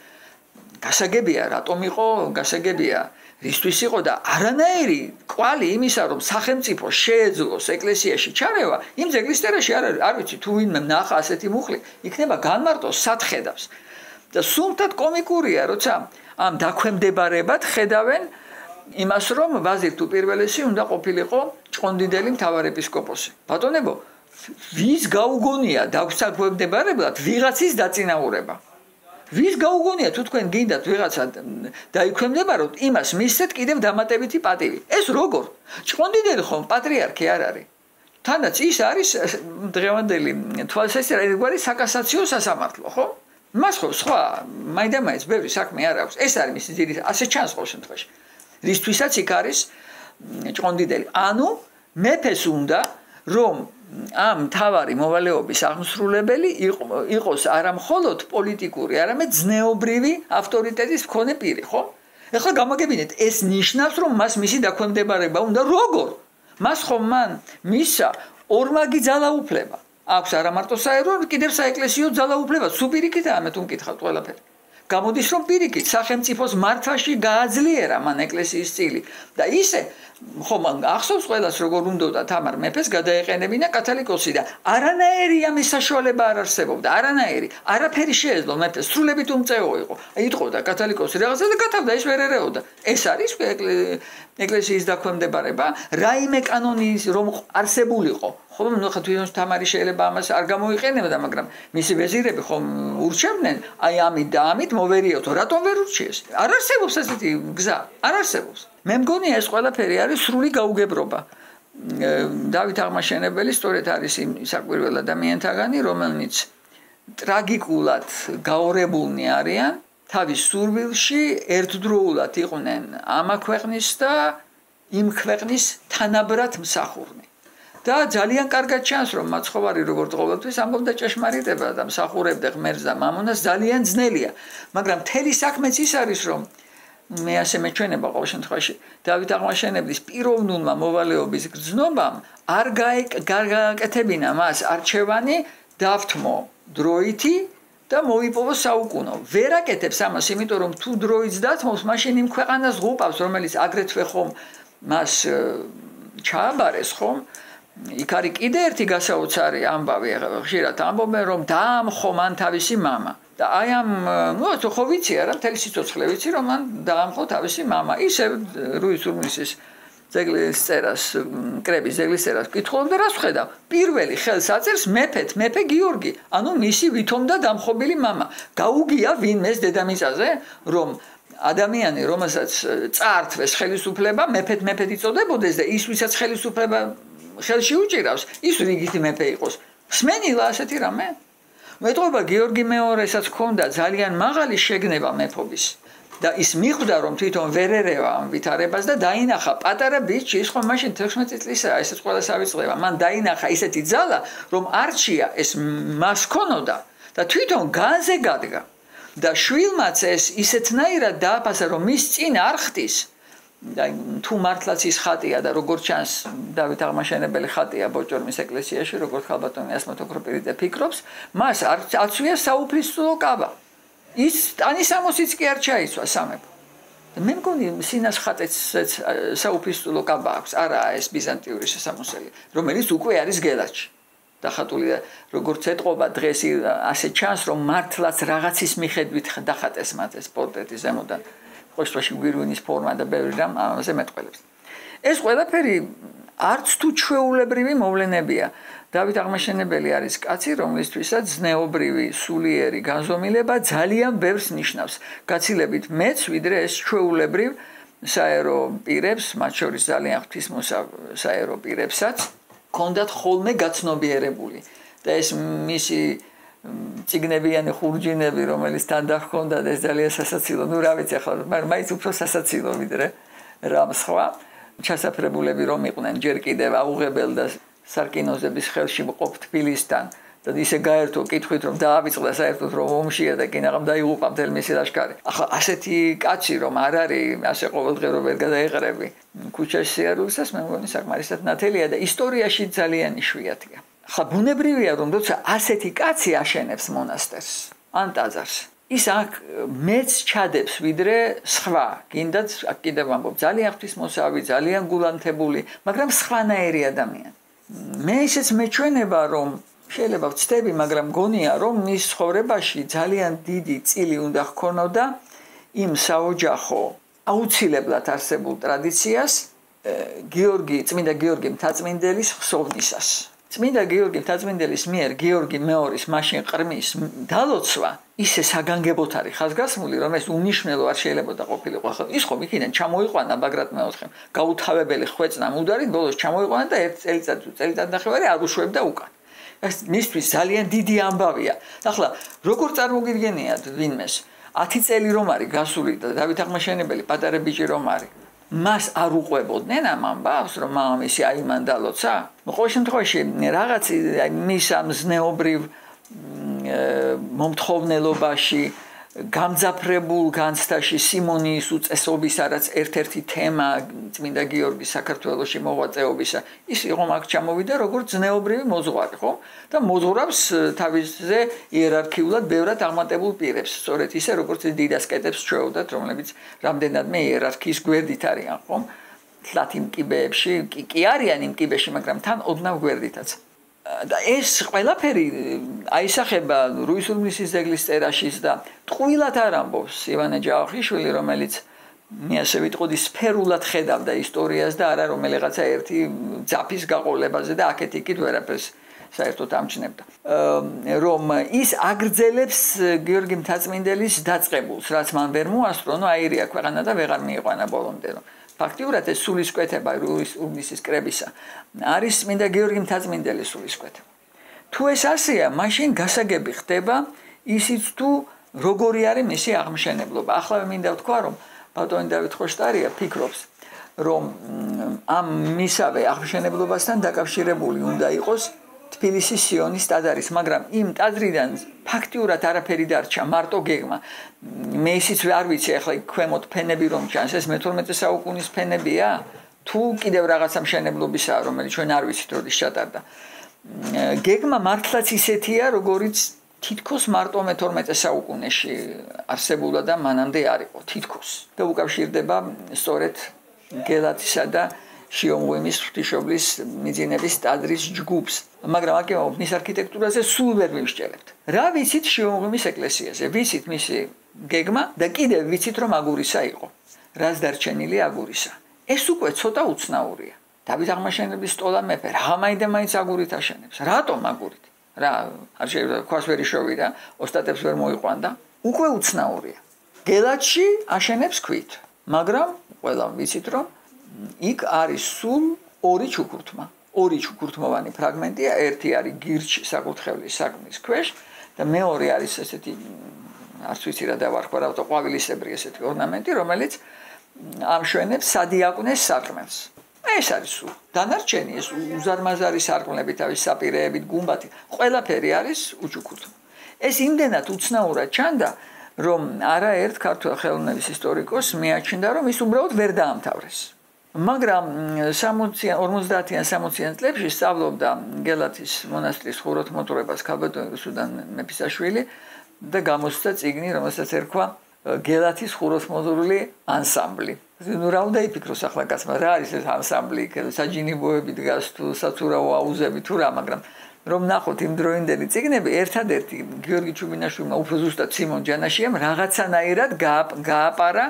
[SPEAKER 2] გასაგებია რატომ იყო გასაგებია რისთვის იყო და არანაირი კვალი იმისა რომ სახელმწიფო შეეძლოს ეკლესიაში ჩარევა იმ ძეგლის წერაში არ ვიცი თუ ვინმე ნახა ასეთი მუხლი იქნება განმარტოს სათხედავს და სულთად კომიკურია როცა ამ დაქვემდებარებად ხედავენ იმას რომ ვაზირ თუ პირველესი უნდა ყოფილიყო ჭყონდიდელი მთავარეპისკოპოსი ბატონებო ვის გაუგონია დაქვემდებარებლად ვიღაცის დაწინაურება ვის გაუგონია თუ თქვენ გინდათ ვიღაცა დაიქვემდებაროთ იმას მისცეთ კიდევ დამატებითი პატივი ეს როგორ ჭყონდიდელი ხომ პატრიარქი არ არის თანაც ის არის დღევანდელი თვალსაჩინო ერთგვარი საკასაციო სასამართლო ხო მას ხო სხვა მაინდამაინც ბევრი საქმე არ აქვს ეს არის მისი ძირი ასე ჩანს ყოველ შემთხვევაში რისთვისაც იქ არის ჭყონდიდელი ანუ მეფეს უნდა რომ ამ თავარი მოვალეობის აღმსრულებელი იყოს არა მხოლოდ პოლიტიკური, არამედ ზნეობრივი ავტორიტეტის მქონე პირი, ხო? ეხლა გამაგებინეთ, ეს ნიშნავს, რომ მას მისი დაქვემდებარება უნდა როგორ? მას ხომ მან მისცა ორმაგი ძალაუფლება. აქვს არა მარტო საერო, კიდევ საეკლესიო ძალაუფლება, სუპირიკით ამეთ უმკითხავთ ყველაფერი. გამოდის რომ პირიქით სახელმწიფოს მართვაში გააძლიერა მან ეკლესიის წილი და ისე ხომ ახსოვს ყველას როგორ უნდოდა თამარ მეფეს გადაეყენებინა კათოლიკოსი და არანაირი ამის საშუალება არ არსებობდა არანაირი არაფერი შეეძლო მეფეს სრულებით უმწეო იყო იტყოდა კათოლიკოსი რაღაცა და გათავდა ის ვერ ერეოდა ეს არის ეკლესიის დაქვემდებარება რაიმე კანონის რომ არსებულიყო ხომ ნუ ხა თვითონ თამარი შეიძლება ამას არ გამოიყენებდა მაგრამ მისი ვეზირები ხომ ურჩევდნენ აი ამით და ამით მოვერიოთო რატომ ვერ ურჩიეს არ არსებობს ასეთი გზა არ არსებობს მე მგონი ეს ყველაფერი არის სრული გაუგებრობა დავით აღმაშენებელი სწორედ არის იმ საკვირველ ადამიანთაგანი რომელნიც ტრაგიკულად გაორებულნი არიან თავის სურვილში ერთდროულად იყვნენ ამა ქვეყნის და იმ ქვეყნის თანაბრად მსახურნი. და ძალიან კარგად ჩანს რომ მაცხოვარი როგორც ყოველთვის ამბობდა ჭეშმარიტება და მსახურებდა ღმერთს და მამონას ძალიან ძნელია, მაგრამ მთელი საქმეც ის არის რომ მე ასე მეჩვენება ყოველ შემთხვევაში დავით აღმაშენებლის პიროვნულმა მოვალეობის გრძნობამ არ გააკეთებინა მას არჩევანი დავთმო დროითი და მოიპოვო საუკუნო. ვერ აკეთებს ამას, იმიტომ რომ თუ დროიც დათმობს, მაშინ იმ ქვეყანას ღუპავს, რომელიც აგრეთვე ხომ მას ჩააბარეს ხომ. იქ არის კიდე ერთი გასაოცარი ამბავი, ხშირად ამბობენ რომ დაამხო მან თავისი მამა. და აი ამ ხო ვიცი არა, მთელი სიცოცხლე ვიცი რომ მან დაამხო თავისი მამა. ისე რუის ურმისის ძეგლის წერას, კრების ძეგლის წერას კითხულობ და რას ვხედავ? პირველი ხელს აწერს მეფე გიორგი, ანუ მისი ვითომდა დამხობილი მამა. გაუგია ვინმეს დედამიწაზე, რომ ადამიანი, რომელსაც წაართვეს ხელისუფლება, მეფედ იწოდებოდეს და ის ვისაც ხელისუფლება ხელში უჭირავს, ის რიგითი მეფე იყოს. მსმენილა ასეთი რამე? მეტყობა გიორგი მეორესაც ჰქონდა ძალიან მაღალი შეგნება მეფობის. და ის მიხვდა რომ თვითონ ვერ ერევა ამ ვითარებას და დაინახა პატარა ბიჭი, ის ხომ მაშინ 16 წლისაა, ესეც ყველას ავიწყდება. მან დაინახა ისეთი ძალა, რომ არჩია ეს მას ქონოდა და თვითონ განზე გადგა. და შვილმაც ეს ისეთნაირად დააფასა, რომ მის წინ არ ხდის. და თუ მართლაც ის ხატია და როგორც ჩანს დავით აღმაშენებელი ხატია ბოჭორმის ეკლესიაში, როგორც ხალბატონი ასმათოქროპირიძე ფიქრობს, მას აცვია საუფლისწულო კაბა. ის ტანის ამოსიც კი არ ჩაიცვა სამეფო. მე მგონი სინას ხატეც საუფლისწულო კაბა აქვს, არაა ეს ბიზანტიური შესამოსელი, რომელიც უკვე არის გელაჩი. დახატული და როგორც ეტყობა დღეს ასე ჩანს, რომ მართლაც რაღაცის მიხედვით დახატეს მათ ეს პორტრეტი ზემოდან. ყოველთვის გვირგვინის ფორმა და ბევრი რამ ამაზე მეტყველებს. ეს ყველაფერი არც თუ ჩვეულებრივი მოვლენებია. დავით აღმაშენებელი არის კაცი, რომლისთვისაც ზნეობრივი სულიერი განზომილება ძალიან ბევრს ნიშნავს. გაცილებით მეც, ვიდრე ეს ჩვეულებრივ საერო პირებს, მათ შორის ძალიან ღვთისმოსავ საერო პირებსაც, ჰქონდათ ხოლმე გაცნობიერებული. და ეს მისი ციგნებიანი ხურჯინები, რომელიც თან დაჰქონდა და ეს ძალიან სასაცილო, ნუ რა ვიცი ახლა, მაგრამ მაინც უფრო სასაცილო ვიდრე რამ სხვა. ჩასაფრებულები რომ იყვნენ ჯერ კიდევ აუღებელ და სარკინოზების ხელში მყოფ თბილისთან და ისე გაერთო კითხვით რომ დაავიწყდა საერთოდ რომ ომშია და კინაღამ დაიღუპა მთელი მისი ლაშქარი. ახლა ასეთი კაცი რომ არ არის, ასე ყოველდღე რომ ვერ გადაეყრები ქუჩაში სიარულისას, მე მგონი საკმარისად ნათელია და ისტორიაში ძალიან იშვიათია. ახლა ბუნებრივია რომ როცა ასეთი კაცი აშენებს მონასტერს ან ტაძარს, ის აქ მეც ჩადებს ვიდრე სხვა. კიდაც კიდევ ამბობ, ძალიან ღვთისმოსავი, ძალიან გულანთებული, მაგრამ სხვანაირი ადამიანი. მე ისეც მეჩვენება რომ შეიძლება ვცდები, მაგრამ გონია რომ მის ცხოვრებაში ძალიან დიდი წილი უნდა ჰქონოდა იმ საოჯახო აუცილებლად არსებულ ტრადიციას წმინდა გიორგი მთაწმინდელის ხსოვნისას. წმინდა გიორგი მთაწმინდელის მიერ გიორგი მეორის მაშინ ყრმის დალოცვა ისე საგანგებოდ არის ხაზგასმული, რომ ეს უნიშნელო არ შეიძლება ყოფილიყო. ახლა ის ხომ იქიდან ჩამოიყვანა ბაგრატ მეოთხემ, გაუთავებელი ხვეწნა მუდარი, ბოლოს ჩამოიყვანა და ერთ წელიწადნახევარი არ უშვებდა უკან. ეს მისთვის ძალიან დიდი ამბავია. ახლა როგორ წარმოგიდგენიათ ვინმეს 10 წელი რომ არის გასული და დავით აღმაშენებელი პატარა ბიჭი რომ არის, მას არ უყვებოდნენ ამ ამბავს, რომ მამამისი აი მან დალოცა? ყოველ შემთხვევაში რაღაც მის ამ ზნეობრივ მომთხოვნელობაში, გამძაფრებულ განცდაში სიმონიის უწესობის რაც ერთ-ერთი თემა წმინდა გიორგის საქართველოში მოღვაწეობისა, ის იყო მაგ ჩამოვიდა როგორც ზნეობრივი მოძღვარი, ხო? და მოძღვრავს თავისზე იერარქიულად ბევრად აღმატებულ პირებს, სწორედ ისე როგორც დიდასკეტებს ჩვეოდათ, რომლებიც რამდენადმე იერარქიის გვერდით არიან, ხო? ლათინ კიბეებში კი არიან იმ კიბეში, მაგრამ თან ოდნავ გვერდითაც. და ეს ყველაფერი აისახება რუის ურმისის ძეგლის წერაშიც და ტყუილად არ ამბობს ივანე ჯავახიშვილი, რომელიც მე ასე ვიტყოდი სფერულად ხედავდა ისტორიას და არა რომელიღაცა ერთი ძაფის გაყოლებაზე და აქეთ იქით ვერაფერს საერთოდ ამჩნევდა. რომ ის აგრძელებს გიორგი მთაწმინდელის დაწყებულს, რაც მან ვერ მოასწრო, ნუ აირია ქვეყანა და ვეღარ მიიყვანა ბოლომდე. ფაქტიურად ეს სულისკვეთება რუის ურმისის კრებისა არის წმინდა გიორგი მთაწმინდელის სულისკვეთება. თუ ეს ასეა, მაშინ გასაგები ხდება ისიც თუ როგორი არის მისი აღმშენებლობა. ახლა მინდა ვთქვა, რომ ბატონი დავით ხოშტარია ფიქრობს, რომ ამ მისავე აღმშენებლობასთან დაკავშირებული უნდა იყოს თბილისის სიონის ტაძარის, მაგრამ იმ ტაძრიდან ფაქტიურად არაფერი დარჩა, მარტო გეგმა. მე ისიც არ ვიცი, ახლა ქვემოთ ფენები რომ ჩანს, ეს მე-12 საუკუნის ფენებია, თუ კიდევ რაღაცა მშენებლობისაა, რომელიც ჩვენ არ ვიცით როდის ჩატარდა. გეგმა მართლაც ისეთია, როგორიც თითქოს მარტო მე-12 საუკუნეში არსებულა და მანამდე არ იყო, თითქოს. და უკავშირდება სწორედ გელათისა და შიომღვიმის ღვთისმშობლის მიძინების ტაძრის ჯგუფს. მაგრამ აკეთებ მის არქიტექტურაზე სულ ვერ მივსჯელებთ. რა ვიცით შიომღვიმის ეკლესიაზე? ვიცით მისი გეგმა და კიდევ ვიცით რომ აგურისა იყო. რას დარჩენილი აგურისა? ეს უკვე ცოტა უცნაურია. დავით აღმაშენებლის სტოლა მეფე რა მაინც აგურით აშენებს? რატომ აგურით? რა არ შეიძლება ქვას ვერ იშოვი და ოსტატებს ვერ მოიყვანდა? უკვე უცნაურია. გელათში აშენებს ქვით, მაგრამ ყველა ვიცით რომ იქ არის სულ ორი ჩუქურთმა. ორი ჩუქურთმოვანი ფრაგმენტია, ერთი არის გირჩი საკურთხევლის სარკმლის ქვეშ და მეორე არის ესეთი არც ვიცი რა დავარქვა, რა ყვავილისებრი ესეთი ორნამენტი, რომელიც ამშვენებს სადიაკვნეს სარკმელს. ეს არის სულ. დანარჩენი ეს უზარმაზარი სარკმლები თავის საპირეებით, გუმბათი, ყველაფერი არის უჩუქურთმო. ეს იმდენად უცნაურად ჩანდა, რომ არაერთ ქართველ ხელოვნების ისტორიკოსს მიაჩნდა, რომ ის უბრალოდ ვერ დაამთავრეს. მაგრამ 50-50-იან 60-იან წლებში სწავლობდა გელათის მონასტრის ხუროთმოძღვრებას ქალბატონი რუსუდან მეფისაშვილი და გამოსცა წიგნი, რომელსაც ერქვა გელათის ხუროთმოძღვრული ანსამბლი. ნუ რა უნდა იფიქროს ახლა კაცმა, რა არის ეს ანსამბლი, საჯინიბოები დგას თუ საცურაო აუზები თუ რა, მაგრამ რომ ნახოთ იმ დროინდელი წიგნები, ერთადერთი გიორგი ჩუბინაშვილმა უფრო ზუსტად სიმონ ჯანაშიამ რაღაცანაირად გააპარა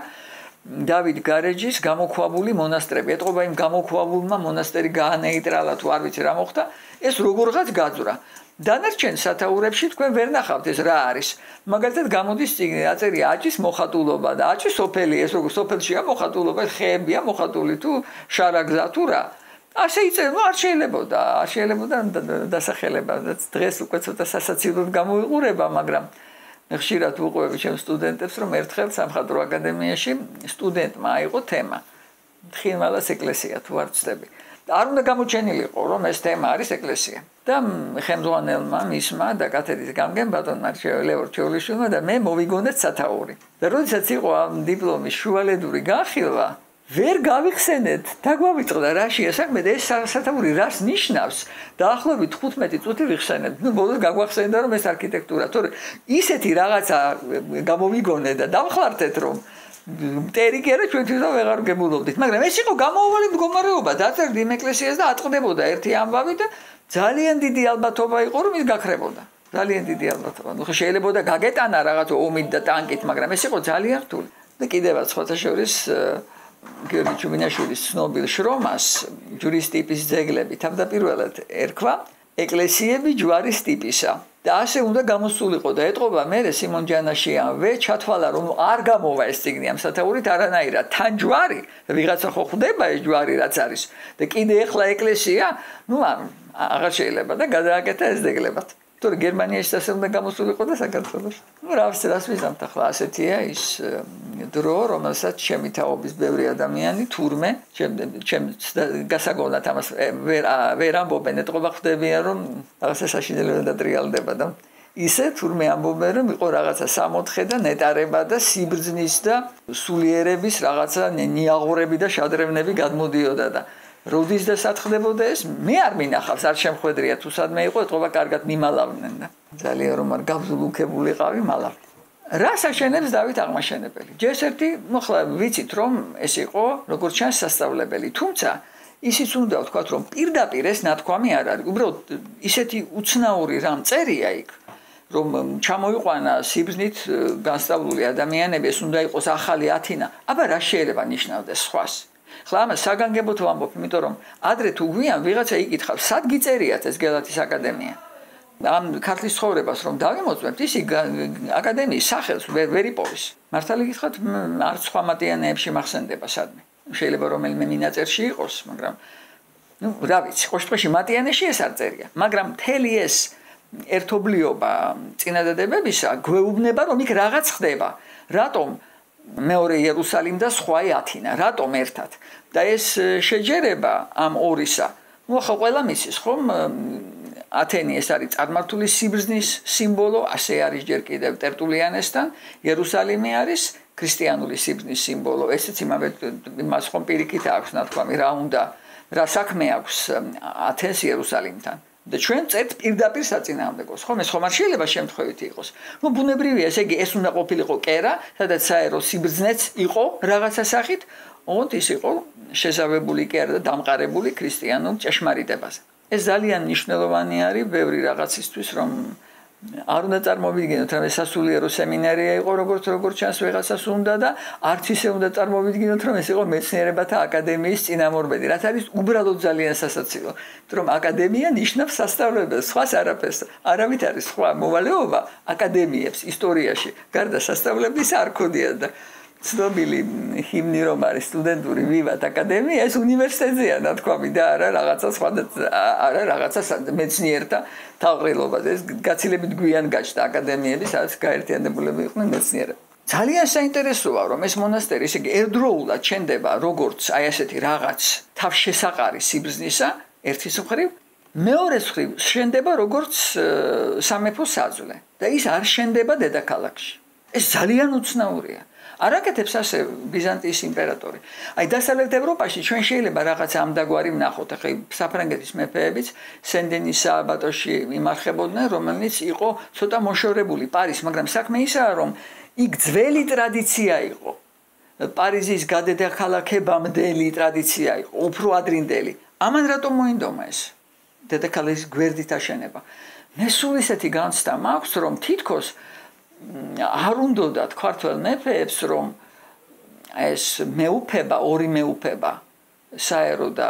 [SPEAKER 2] დავით გარეჯის გამოქვაბული მონასტრები. ეტყობა იმ გამოქვაბულმა მონასტერი გაანეიტრალა თუ არ ვიცი რა მოხდა, ეს როგორღაც გაძვრა. დანარჩენ სათაურებში თქვენ ვერ ნახავთ ეს რა არის. მაგალითად გამოდის წიგნი, აწერია აჭის მოხატულობა და აჭის სოფელი, ეს როგორ სოფელშია მოხატულობა, ხეებია მოხატული თუ შარაგზა თუ რა. ასე იწერა, არ შეიძლება დასახელება. დღეს უკვე ცოტა სასაცილოდ გამოიყურება, მაგრამ ხშირად ვუყურებ ჩემ სტუდენტებს, რომ ერთხელ სამხატვრო აკადემიაში სტუდენტმა აიღო თემა თხილმალას ეკლესია თუ არ ვცდები. არ უნდა გამოჩენილიყო, რომ ეს თემა არის ეკლესია. და ხელმძღვანელმა მისმა და კათედრის გამგემ ბატონმა ლევორ ჩეულიშვილმა და მე მოვიგონეთ სათაური. და როდესაც იყო ამ დიპლომის შუალედური განხილვა, ვერ გავიხსენეთ, დაგვავიწყდა რაშია საქმე და ეს სათაური რას ნიშნავს? დაახლოებით 15 წუთი ვიხსენებთ. ნუ ბოლოს გაგვახსენდა რომ ეს არქიტექტურა, თორე ისეთი რაღაცა გამოვიგონე და დავხლართეთ რომ ტერიგერა ჩვენ თვითონ ვეღარ გებულობდით, მაგრამ ეს იყო გამოუვალი მდგომარეობა, დაწერდი იმ ეკლესიას და ატყდებოდა ერთი ამბავი და ძალიან დიდი ალბათობა იყო რომ ის გაქრებოდა. ძალიან დიდი ალბათობა. ნუ შეიძლება და გაგეტანა რაღაც ომით და ტანკით, მაგრამ ეს იყო ძალიან რთული. და კიდევაც სხვათა შორის გიორგი ჩუბინაშვილის ცნობილ შრომას ჯვრის ტიპის ძეგლები თავდაპირველად ერქვა ეკლესიები ჯვარის ტიპისა. და ასე უნდა გამოსულიყო და ეტყობა მე სიმონ ჯანაშიანვე ჩათვალა რომ არ გამოვა ეს წიგნი ამ სათაურით არანაირად თან ჯვარი ვიღაცა ხო ხვდება ეს ჯვარი რაც არის და კიდე ახლა ეკლესია ნუ აღარ შეიძლება და გადააკეთა ეს ძეგლებად. თორე გერმანიაში ასე უნდა გამოსულიყო და საქართველოში. ნუ რას ვიზამთ ახლა ასეთია ის დრო რომელსაც ჩემი თაობის ბევრი ადამიანი თურმე ჩემ გასაგონად ამას ვერ ამბობენ ეტყობა ხდებიან რომ რაღაცა საშინელება დატრიალდება და ისე თურმე ამბობენ რომ იყო რაღაცა სამოთხე და ნეტარება და სიბრძნის და სულიერების რაღაცა ნიაღურები და შადრევნები გადმოდიოდა და როდის და სათხდებოდა ეს მე არ მინახავს არ შემხვედრია თუ სადმე იყო ეთყობა კარგად მიმალავდნენ და ძალიან რომ არ გავზულუქებულიყავი მალავ რას აშენებს დავით აღმაშენებელი ჯერსერთი მოხლა ვიცით რომ ეს იყო როგორც ჩანს სასწავლებელი თუმცა ისიც უნდა ვთქვათ რომ პირდაპირ ეს ნათქვამი არ არის უბრალოდ ისეთი უცნაური რამ წერია იქ რომ ჩამოიყვანა სიბრძნით განსწავლული ადამიანები ეს უნდა იყოს ახალი ათინა აბა რა შეიძლება ნიშნავდეს სხვას ხლა ამას საგანგებოდ ვამბობ, იმიტომ რომ ადრე თუ გვიან ვიღაცა იკითხავს, სად გიწერიათ ეს გელათის აკადემია? ამ ქართლის ცხოვრებას რომ დავიმოწმებთ, ისი აკადემიის სახელს ვერ იპოვის. მართალი გითხრათ, არც სხვა მატიანეებში მახსენდება სადმე. შეიძლება რომელიმე მინაწერში იყოს, მაგრამ ნუ რა ვიცი, ყოველთვის მატიანეში ეს არ წერია, მაგრამ მთელი ეს ერთობლიობა წინადადებებისა გვეუბნება რომ იქ რაღაც ხდება რატომ მეორე იერუსალიმი და სხვაი ათინა რატომ ერთად და ეს შეჯერება ამ ორისა ნუ ახლა ყველა მისის ხომ ათენი ეს არის წარმართული სიბრძნის სიმბოლო ასე არის ჯერ კიდევ ტერტულიანესთან იერუსალიმი არის ქრისტიანული სიბრძნის სიმბოლო ესეც იმას ხომ პირიქით აქვს ნათქვამი რა უნდა რა საქმე აქვს ათენს იერუსალიმთან და ჩვენ წერთ პირდაპირ საწინააღმდეგოს ხომ ეს ხომ არ შეიძლება შემთხვევითი იყოს ნუ ბუნებრივია ესე იგი ეს უნდა ყოფილიყო კერა სადაც საერო სიბრძნეც იყო რაღაცა სახით ოღონდ ის იყო შესავებული კერა და დამყარებული ქრისტიანულ ჭეშმარიტებაზე ეს ძალიან მნიშვნელოვანი არის ბევრი რაღაცისთვის რომ არ უნდა წარმოვიდგინოთ რომ ეს სასულიერო სემინარია იყო როგორც ჩანს ვიღაცას უნდა და არც ისე უნდა წარმოვიდგინოთ რომ ეს იყო მეცნიერებათა აკადემიის წინამორბედი რაც არის უბრალოდ ძალიან სასაცილო რომ აკადემია ნიშნავს სასწავლებელს სხვას არაფერს არავით არის სხვა მოვალეობა აკადემიებს ისტორიაში გარდა სასწავლებლის არ ქონია და ცნობილი ჰიმნი რომ არის სტუდენტური ვივათ აკადემია ეს უნივერსიტეტია ნათქვამი და არა რაღაცა სხვა არა რაღაცა მეცნიერთა თავყრილობაზე ეს გაცილებით გვიან გაჩნდა აკადემიები სადაც გაერთიანებულები იყვნენ მეცნიერები ძალიან საინტერესოა რომ ეს მონასტერი ესე იგი ერთდროულად შენდება როგორც აი ასეთი რაღაც თავშესაყარი სიბრძნისა ერთის მხრივ მეორეს მხრივ შენდება როგორც სამეფო საძვლე და ის არ შენდება დედაქალაქში ეს ძალიან უცნაურია არაკეთებს ასე ბიზანტიის იმპერატორი. აი დასავლეთ ევროპაში ჩვენ შეიძლება რაღაც ამდაგვარი ვნახოთ, ახლა საფრანგეთის მეფეებიც სენ-დენის სააბატოში იმარხებოდნენ, რომელიც იყო ცოტა მოშორებული პარიზს, მაგრამ საქმე ისაა, რომ იქ ძველი ტრადიცია იყო. პარიზის გადადაქალაქებამდელი ტრადიცია იყო, უფრო ადრინდელი. ამან რატომ მოინდომა ეს? დედაქალაქის გვერდით აშენება. მე სულ ისეთი განცდა მაქვს, რომ თითქოს არ უნდათ ქართველ მეფეებს რომ ეს მეუფება ორი მეუფება საერო და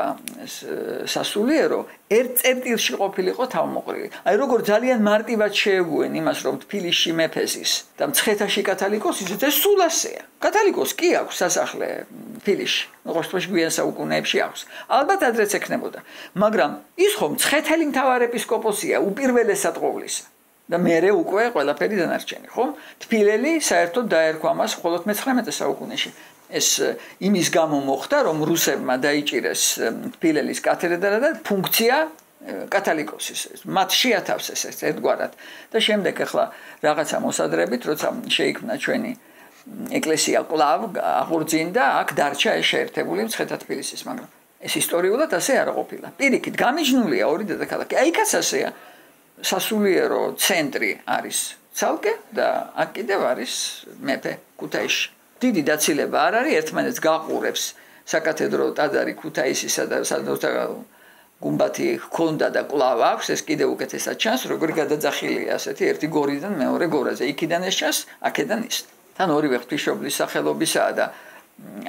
[SPEAKER 2] სასულიერო ერთ წერტილში ყოფილიყო თავმოყრილი. აი როგორ ძალიან მარტივად შეეგუენ იმას რომ თბილისში მეფეზის და მცხეთაში კათალიკოსის ეს სულ ასეა. კათალიკოს კი აქვს სასახლე თბილისში. როგორც გვიან საუკუნეებში აქვს. ალბათ ადრეც ექნებოდა. მაგრამ ის ხომ მცხეთელი მთავარეპისკოპოსია უპირველესად ყოვლისა. და მერე უკვე ყველაფერი დანარჩენი, ხო? თბილელი საერთოდ დაერქვა მას მხოლოდ მე-19 საუკუნეში. ეს იმის გამო მოხდა, რომ რუსებმა დაიჭირეს თბილელის კათედრა და ფუნქცია კათალიკოსის. მათ შეათავსეს ეს ერთგვარად და შემდეგ ახლა რაღაცა მოსადრებით, როცა შეიქმნა ჩვენი ეკლესია კვლავ აღორძინდა, აქ დარჩა ეს შეერთებული მცხეთა თბილისის, მაგრამ ეს ისტორიულად ასე არ ყოფილა. პირიქით, გამიჯნულია ორი დედაქალაქი. აი კაც ასეა. სასულიერო ცენტრი არის ცალკე და აქ კიდევ არის მეფე ქუთაისში. დიდი დაცილება არ არის, ერთმანეთს გაყურებს საკათედრო ტაძარი ქუთაისისა და სადღაც გუმბათი ჰქონდა და კვლავ აქვს, ეს კიდევ უკეთესად ჩანს, როგორი გადაძახილია ასეთი ერთი გორიდან მეორე გორაზე. იქიდან ეს ჩანს, აქედან ის. თან ორივე ღვთისმშობლის სახელობისაა და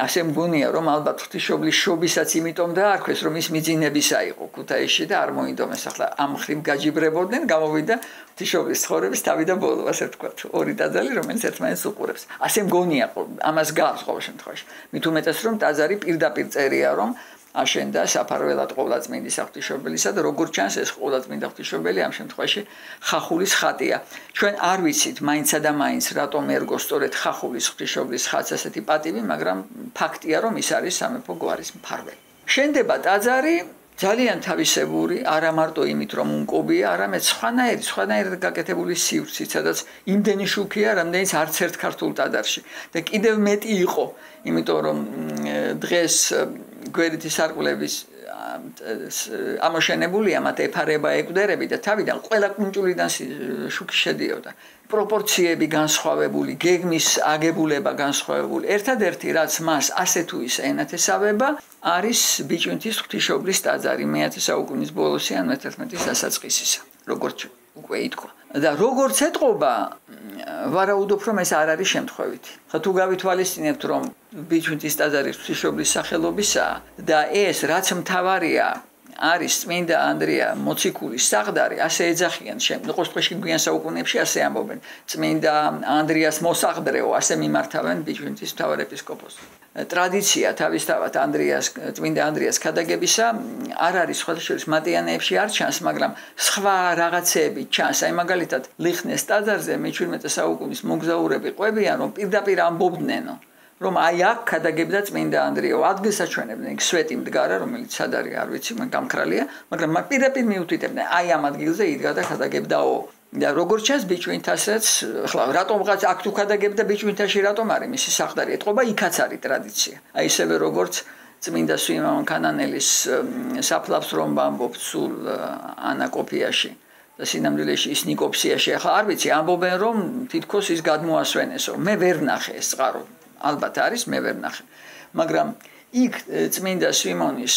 [SPEAKER 2] ასე მგონია რომ ალბათ ღვთისმშობლის შობისაც იმიტომ დაარქვეს რომ ის მიძინებისა იყო ქუთაისში და არ მოინდომეს ახლა ამ ხრივ გაჯიბრებოდნენ გამოვიდა ღვთისმშობლის ცხოვრების თავი და ბოლო ასე ვთქვათ ორი ტაძარი რომელიც ერთმანეთს უყურებს ასე მგონია ამას გავს ყოველ შემთხვევაში მით უმეტეს რომ ტაძარი პირდაპირ წერია რომ აშენდა საფარველად ყოვლადწმინდის ღვთისმშობლისა და როგორ ჩანს ეს ყოვლადწმინდა ღვთისმშობელი ამ შემთხვევაში ხახულის ხატია. ჩვენ არ ვიცით მაინცსა და მაინც რატომ ერგო სწორედ ხახულის ღვთისმშობლის ხატს ასეთი პატივი, მაგრამ ფაქტია რომ ის არის სამეფო გვარის მფარველი. შენდება ტაძარი ძალიან თავისებური, არა მარტო იმით რომ უმკობია, არამედ სხვანაირად გაკეთებული სივრცით, სადაც იმდენი შუქია, რამდენიც არც ერთ ქართულ ტაძარში და კიდევ მეტი იყო, იმიტომ რომ დღეს გვერდითი სარკმლების ამოშენებულია მათ ეფარება ეკვდერები და თავიდან ყველა კუნჭულიდან შუქი შედიოდა. პროპორციები განსხვავებული, გეგმის აგებულება განსხვავებული. ერთადერთი რაც მას ასე თუ ისე ენათესავება არის ბიჭვინთის ღვთისმშობლის ტაძარი მე-10 საუკუნის ბოლოსი ან მე-11 დასაწყისისა. როგორც უკვე ითქვა. და როგორც ეთყობა, ვარაუდობ რომ ეს არ არის შემთხვევითი. ხა თუ გავითვალისწინებთ რომ ბიჭვინთის ტაძარი ღვთისმშობლის სახელობისაა და ეს რაც მთავარია არის წმინდა ანდრია მოციქულის საყდარი, ასე ეძახიან ყოველ შემთხვევაში გვიან საუკუნეებში ასე ამბობენ. წმინდა ანდრიას მოსაყდრეო, ასე მიმართავენ ბიჭვინთის მთავარ ეპისკოპოსს. ტრადიცია თავისთავად წმინდა ანდრიას ქადაგებისა არ არის სხვადასხვა მატიანეებში არ ჩანს, მაგრამ სხვა რაღაცეები ჩანს. აი მაგალითად ლიხნეს ტაძარზე მე-17 საუკუნის მოგზაურები ყვებიან, რომ პირდაპირ ამბობდნენო, რომ აი აქ ქადაგებდა წმინდა ანდრიო, ადგილს აჩვენებდნენ, იქ სვეტი მდგარა, რომელიც სად არის არ ვიცი, გამქრალია, მაგრამ პირდაპირ მიუთითებდნენ, აი ამ ადგილზე იდგა და ქადაგებდაო. და როგორც ჩანს ბიჭვინთასაც, ხლა რატომღაც აქ თუ ქადაგებდა ბიჭვინთაში რატომ არის მისი საყდარი ეტყობა, იქაც არის ტრადიცია. აი ისევე როგორც წმინდა სვიმონ კანანელის საფლავს რომ ვამბობთ სულ ანაკოფიაში და სინამდვილეში ის ნიკოფსიაში, ახლა არ ვიცი, ამბობენ რომ თითქოს ის გადმოასვენესო. მე ვერ ნახე ეს წყარო. ალბათ არის, მე ვერ ნახე. მაგრამ იქ წმინდა სვიმონის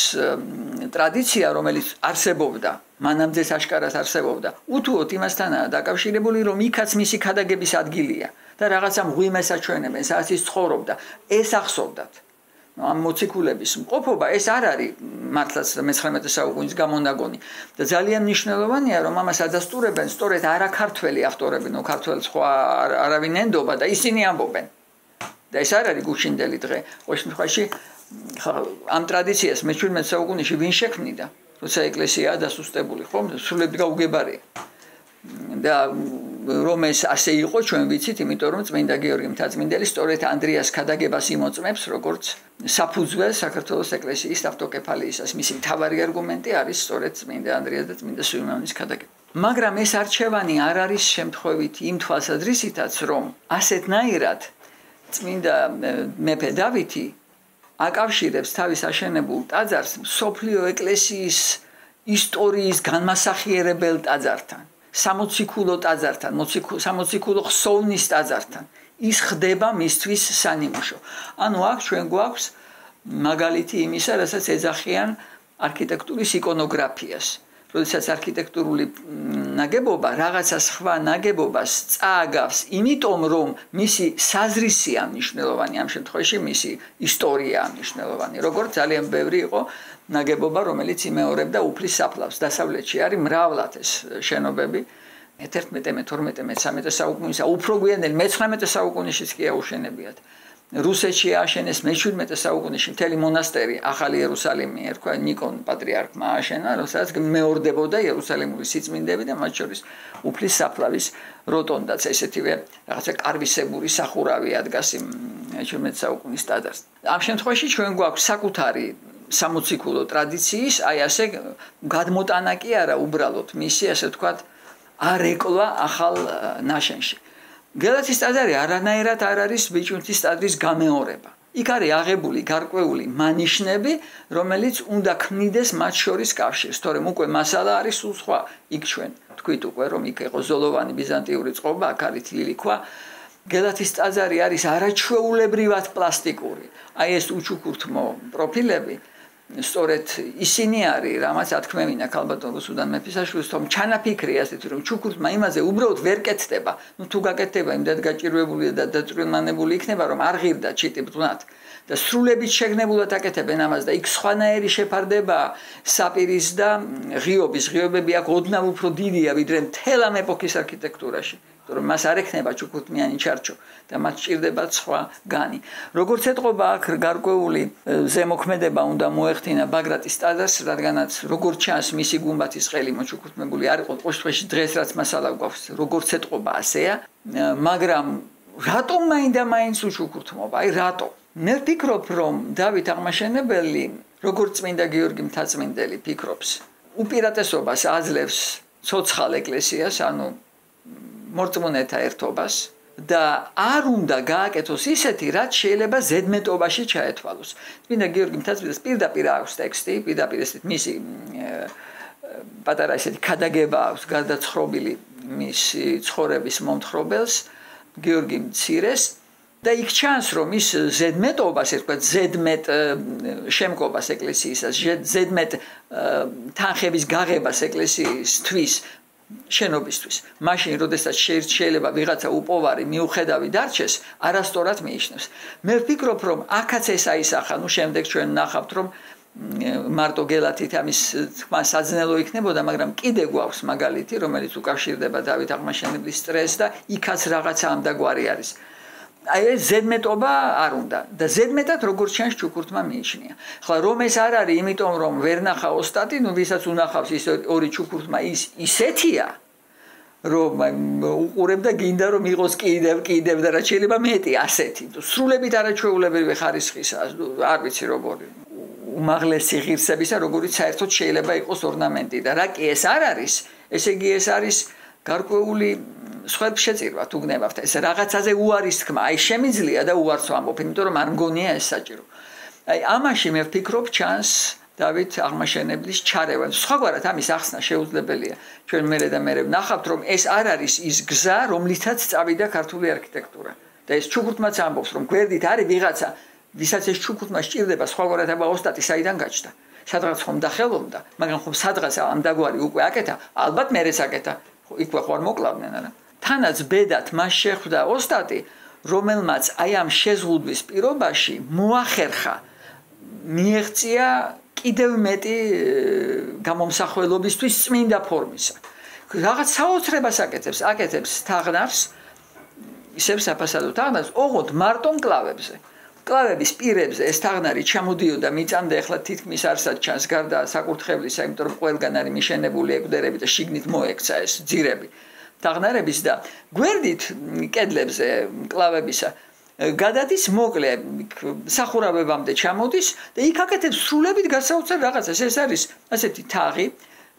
[SPEAKER 2] ტრადიცია, რომელიც არსებობდა, მანამდეც აშკარად არსებობდა, უთუოდ იმასთანაა დაკავშირებული, რომ იქაც მისი ქადაგების ადგილია და რაღაცა მღვიმეს აჩვენებენ, სადაც ის ცხოვრობდა. ეს ახსოვდათ. ამ მოციქულების მყოფობა ეს არ არის მართლაც 19 საუკუნის გამონაგონი და ძალიან მნიშვნელოვანია, რომ ამას ადასტურებენ სწორედ არაქართველი ავტორები, ნუ ქართველ სხვა არავინ ენდობა და ისინი ამბობენ. და ეს არ არის გუშინდელი დღე. ყოველ შემთხვევაში ამ ტრადიციას მე-17 საუკუნეში ვინ შექმნიდა? როცა ეკლესიაა დასუსტებული, ხო? სრულიად გაუგებარია. და რომ ეს ასე იყო, ჩვენ ვიცით, იმიტომ რომ წმინდა გიორგი მთაწმინდელი სწორედ ანდრიას ქადაგებას იმოწმებს, როგორც საფუძველს საქართველოს ეკლესიის ავტოკეფალიისას. მისი მთავარი არგუმენტი არის სწორედ წმინდა ანდრიას და წმინდა სვიმონის ქადაგება. მაგრამ ეს არჩევანი არ არის შემთხვევით იმ თვალსაზრისითაც, რომ ასეთნაირად წმინდა მეფე დავითი აკავშირებს თავის აშენებულ ტაძარს მსოფლიო ეკლესიის ისტორიის განმასახიერებელ ტაძართან, სამოციქულო ტაძართან, სამოციქულო ხსოვნის ტაძართან. ის ხდება მისთვის სანიმუშო. ანუ აქ ჩვენ გვაქვს მაგალითი იმისა, რასაც ეძახიან არქიტექტურის იკონოგრაფიას. როდესაც არქიტექტურული ნაგებობა რაღაცა სხვა ნაგებობას წააგავს, იმიტომ რომ მისი საზრისია მნიშვნელოვანი, ამ შემთხვევაში მისი ისტორია მნიშვნელოვანი. როგორც ძალიან ბევრი იყო ნაგებობა, რომელიც იმეორებდა უფლის საფლავს. დასავლეთში არის მრავლად ეს შენობები. 11, 12, 13 საუკუნისა, უფრო გვიანდელი 19 საუკუნეშიც კი აუშენებიათ. რუსეთში ააშენეს მე-17 საუკუნეში მთელი მონასტერი, ახალი იერუსალიმი, ერქვა ნიკონ პატრიარქმა ააშენა, რომელსაც მეორდებოდა იერუსალიმური სიწმინდები და მათ შორის უფლის საფლავის როტონდაც, ესეთივე რაღაცა კარვისებური სახურავი ადგას იმ მე-17 საუკუნის ტაძარს. ამ შემთხვევაში ჩვენ გვაქვს საკუთარი სამოციქულო ტრადიციის, აი ასე გადმოტანა კი არა, უბრალოდ მისი, ასე ვთქვათ, არეკლა ახალ ნაშენში. გელათის ტაძარი არანაირად არ არის ბიჭვინთის ტაძრის გამეორება. იქ არის აღებული გარკვეული მანიშნები, რომელიც უნდა ქმნიდეს მათ შორის კავშირს, თორემ უკვე მასალა არის სულ სხვა. იქ ჩვენ თქვით უკვე, რომ იქ იყო ზოლოვანი ბიზანტიური წყობა, აქ არის თლილი ქვა. გელათის ტაძარი არის არაჩვეულებრივად პლასტიკური. აი ეს უჩუქურთმო პროფილები სწორედ ისინი არის, რამაც ათქმევინა ქალბატონ რუსუდან მეფისაშვილს, რომ ჩანაფიქრი ასეთი, რომ ჩუქურთმა იმაზე უბრალოდ ვერ კეთდება. ნუ თუ გაკეთდება, იმდად გაჭირვებული და დაწვრილმანებული იქნება, რომ არ ღირდა ჩიტი ბრძნათ და სრულებით შეგნებულად აკეთებენ ამას და იქ სხვანაირი შეფარდება საპირის და ღიობის. ღიობები აქ ოდნავ უფრო დიდია, ვიდრე მთელ ამ ეპოქის არქიტექტურაში. რომ მას არ ექნება ჩუქურთმიანი ჩარჩო და მათ სჭირდებათ სხვა განი. როგორც ეთყობა აქ გარკვეული ზემოქმედება უნდა მოეხდინა ბაგრატის ტაძარს, რადგანაც როგორც ჩანს მისი გუმბათის ყელი მოჩუქურთმებული არ იყო, ყოველ შემთხვევაში დღეს რაც მასალა გვაქვს, როგორც ეთყობა ასეა, მაგრამ რატომ მაინც უჩუქურთმობა? აი რატო? მე ვფიქრობ, რომ დავით აღმაშენებელი, როგორც წმინდა გიორგი მთაწმინდელი ფიქრობს, უპირატესობას აძლევს ცოცხალ ეკლესიას, ანუ მორწმუნეთა ერთობას და არ უნდა გააკეთოს ისეთი, რაც შეიძლება ზედმეტობაში ჩაეთვალოს. წმინდა გიორგი მთაწმინდელს პირდაპირ აქვს ტექსტი, პირდაპირ ესეთი მისი პატარა ესეთი ქადაგება აქვს გარდაცხრობილი მისი ცხოვრების მომთხრობელს, გიორგი მცირეს და იქ ჩანს, რომ ის ზედმეტობას, ეს თქვა ზედმეტ შემკობას ეკლესიისას, ზედმეტ თანხების გაღებას ეკლესიისთვის შენობისთვის. მაშინ, როდესაც შეიძლება ვიღაცა უპოვარი მიუხედავი დარჩეს, არასწორად მიიჩნევს. მე ვფიქრობ, რომ აქაც ეს აისახა, ნუ შემდეგ ჩვენ ნახავთ, რომ მარტო გელათით ამის თქმა საძნელო იქნებოდა, მაგრამ კიდე გვაქვს მაგალითი, რომელიც უკავშირდება დავით აღმაშენებლის წრეს და იქაც რაღაცა ამდაგვარი არის. აი ეს ზედმეტობა არ უნდა და ზედმეტად როგორც ჩანს ჩუქურთმა მიიჩნია. ხლა რომ ეს არ არის, იმიტომ რომ ვერ ნახა ოსტატი, ნუ ვისაც უნახავს ის ორი ჩუქურთმა ისეთია, რომ უყურებდა გინდა რომ იყოს კიდევ და რაც შეიძლება მეტი ასეთი. სრულებით არაჩვეულებრივი ხარისხისა, არ ვიცი როგორი. უმაღლესი ღირსებისა, როგორც საერთოდ შეიძლება იყოს ორნამენტი და რა კი ეს არ არის, ესე იგი ეს არის გარკვეული სხვებს შეწირვა თუ გნებავთ ეს რაღაცაზე უარის თქმა, აი შემიძლია და უარს ვამბობ, იმიტომ რომ არ მგონია ეს საჭირო. აი ამაში მე ვფიქრობ ჩანს დავით აღმაშენებლის ჩარევა. სხვაგვარად ამის ახსნა შეუძლებელია. ჩვენ მერე ვნახავთ რომ ეს არ არის ის გზა, რომლითაც წავიდა ქართული არქიტექტურა. და ეს ჩუქურთმაც ამბობს რომ გვერდით არის ვიღაცა, ვისაც ეს ჩუქურთმა სჭირდება, სხვაგვარად აბა ოსტატი საიდან გაჩნდა. სადღაც ხომ დახელობდა, მაგრამ ხომ სადღაც ამდაგვარი უკვე აკეთა, ალბათ მერეც აკეთა. იქვე ხო არ მოკლავდნენ არა? თანაც ბედად მას შეხვდა ოსტატი, რომელმაც აი ამ შეზღუდვის პირობაში მოახერხა, მიეღწია კიდევ მეტი გამომსახველობისთვის წმინდა ფორმისა. რაღაც საოცრებას აკეთებს თაღნარს, ისევ საფასადო თაღნარს, ოღონდ მარტო მკლავებზე. მკლავების პირებზე ეს თაღნარი ჩამოდიოდა მიწამდე, ახლა თითქმის არსად ჩანს გარდა საკურთხევლისა, იმიტომ რომ ყველგან არის მიშენებული ეკვდერები და შიგნით მოექცა ეს ძირები. თაღნარების და გვერდით კედლებზე მკლავებისა გადადის მოკლე სახურავებამდე ჩამოდის და იქ აკეთებს სრულებით გასაოცარ რაღაცას. ეს არის ასეთი თაღი,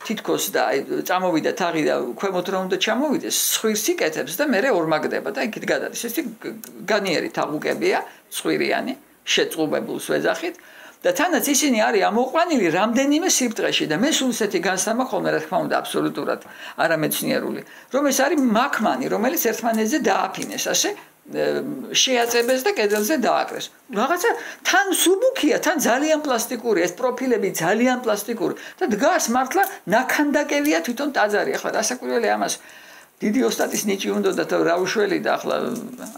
[SPEAKER 2] თითქოს და წამოვიდა თაღი და ქვემოთ რა უნდა ჩამოვიდეს, სხვირს იკეთებს და მერე ორმაგდება და იქით გადადის. ეს განიერი თაღუკებია, სხვირიანი, შეწყობებულს ვეძახით. და თანაც ისინი არის ამოყვანილი რამდენიმე სიბრტყეში და მე სულ ისეთი განსხვავება მაქვს ხოლმე რა თქმა უნდა აბსოლუტურად არამეცნიერული, რომ ეს არის მაქმანი, რომელიც ერთმანეთზე დააფინეს, ასე შეაწებეს და კედელზე დააკრეს. რაღაცა თან სუბუქია, თან ძალიან პლასტიკური, ეს პროფილები ძალიან პლასტიკური და დგას მართლა ნაქანდაკევია თვითონ ტაძარი. ახლა დასაკვირველი ამას დიდი ოსტატის ნიჭი უნდა და რა უშველი და ახლა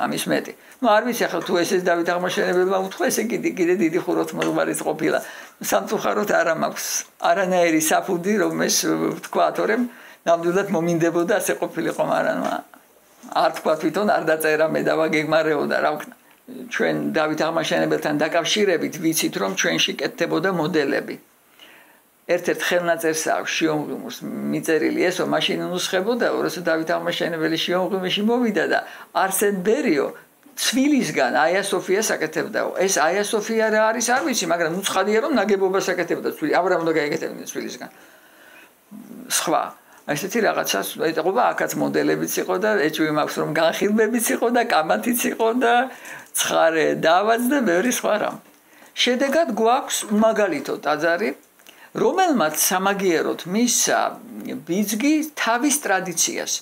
[SPEAKER 2] ამის მეტი. ნუ არ ვიცი ახლა თუ ეს დავით აღმაშენებელმა უთქვა, ესე კიდე დიდი ხუროთმოძღვარის ყოფილა. სამწუხაროდ არა მაქვს არანაირი საფუძვი რომ ეს ვთქვა, თორემ ნამდვილად მომინდებოდა ასე ყოფილიყო, მაგრამ არ თქვა თვითონ არ დაწერა, მე დავაგეგმარეო და რა ვქნა. ჩვენ დავით აღმაშენებელთან დაკავშირებით ვიცით რომ ჩვენში კეთდებოდა მოდელები. ერთ-ერთ ხელნაწერს აქვს შიომღვიმურს მიწერილი ესო, მაშინ უნუსხებოდა, როცა დავით აღმაშენებელი შიომღვიმეში მოვიდა და არსენ ბერიო ცვილისგან აია სოფიას აკეთებდაო. ეს აია სოფია რა არის არ ვიცი, მაგრამ უცხადია რომ ნაგებობას აკეთებდა ცვილი. აბრამ უნდა გაეკეთებინა ცვილისგან. სხვა ასეთი რაღაცას ეტყობა, აქაც მოდელებიც იყო და ეჭვი მაქვს რომ განხილვებიც იყო და კამათიც იყო და ცხარე დავაც და ბევრი სხვა რამ. შედეგად გვაქვს მაგალითო ტაძარი, რომელმაც სამაგიეროდ მისცა ბიძგი თავის ტრადიციას.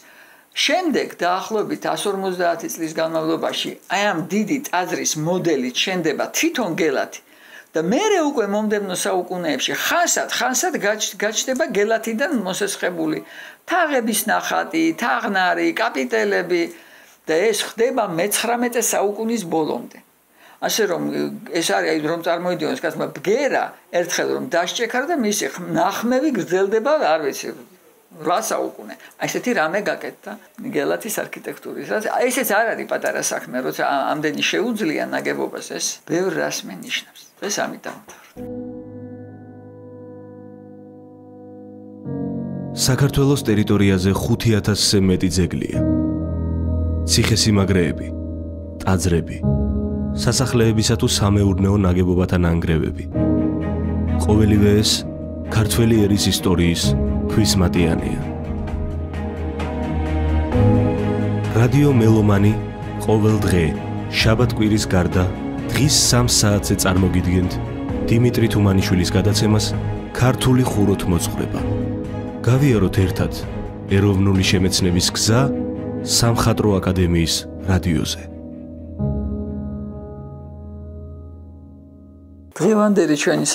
[SPEAKER 2] შემდეგ დაახლოებით 150 წლის განმავლობაში აი ამ დიდი ტაძრის მოდელი შენდება თვითონ გელათი და მერე უკვე მომდევნო საუკუნეებში ხანსად გაჩნდება გელათიდან მოსესხებული თაღების ნახატი, თაღნარი, კაპიტელები და ეს ხდება მე-19 საუკუნის ბოლომდე. ასე რომ ეს არის რომ წარმოიდგინოს კაცმა ბგერა ერთხელ რომ დასჭექარ და მისი ნახმევი გრძელდება არ ვიცი 8 საუკუნე. ესეთი რამე გაკეთდა გელათის არქიტექტურისას. ესეც არ არის პატარა საქმე, როცა ამდენი შეუძლია ნაგებობას, ეს ბევრ რას მენიშნავს. ეს ამიტომ
[SPEAKER 1] საქართველოს ტერიტორიაზე 5000-ზე მეტი ძეგლია. ციხესიმაგრეები, ტაძრები, სასახლეებისა თუ სამეურნეო ნაგებობათა ნანგრევები. ყოველივე ეს ქართველი ერის ისტორიის ქვისმატიანია. რადიო მელომანი ყოველ დღე შაბათ-კვირის გარდა დღის 3 საათზე წარმოგიდგენთ დიმიტრი თუმანიშვილის გადაცემას ქართული ხუროთმოძღვრება. გავიაროთ ერთად ეროვნული შემეცნების გზა სამხატვრო აკადემიის რადიოზე.
[SPEAKER 2] დღევანდელი ჩვენი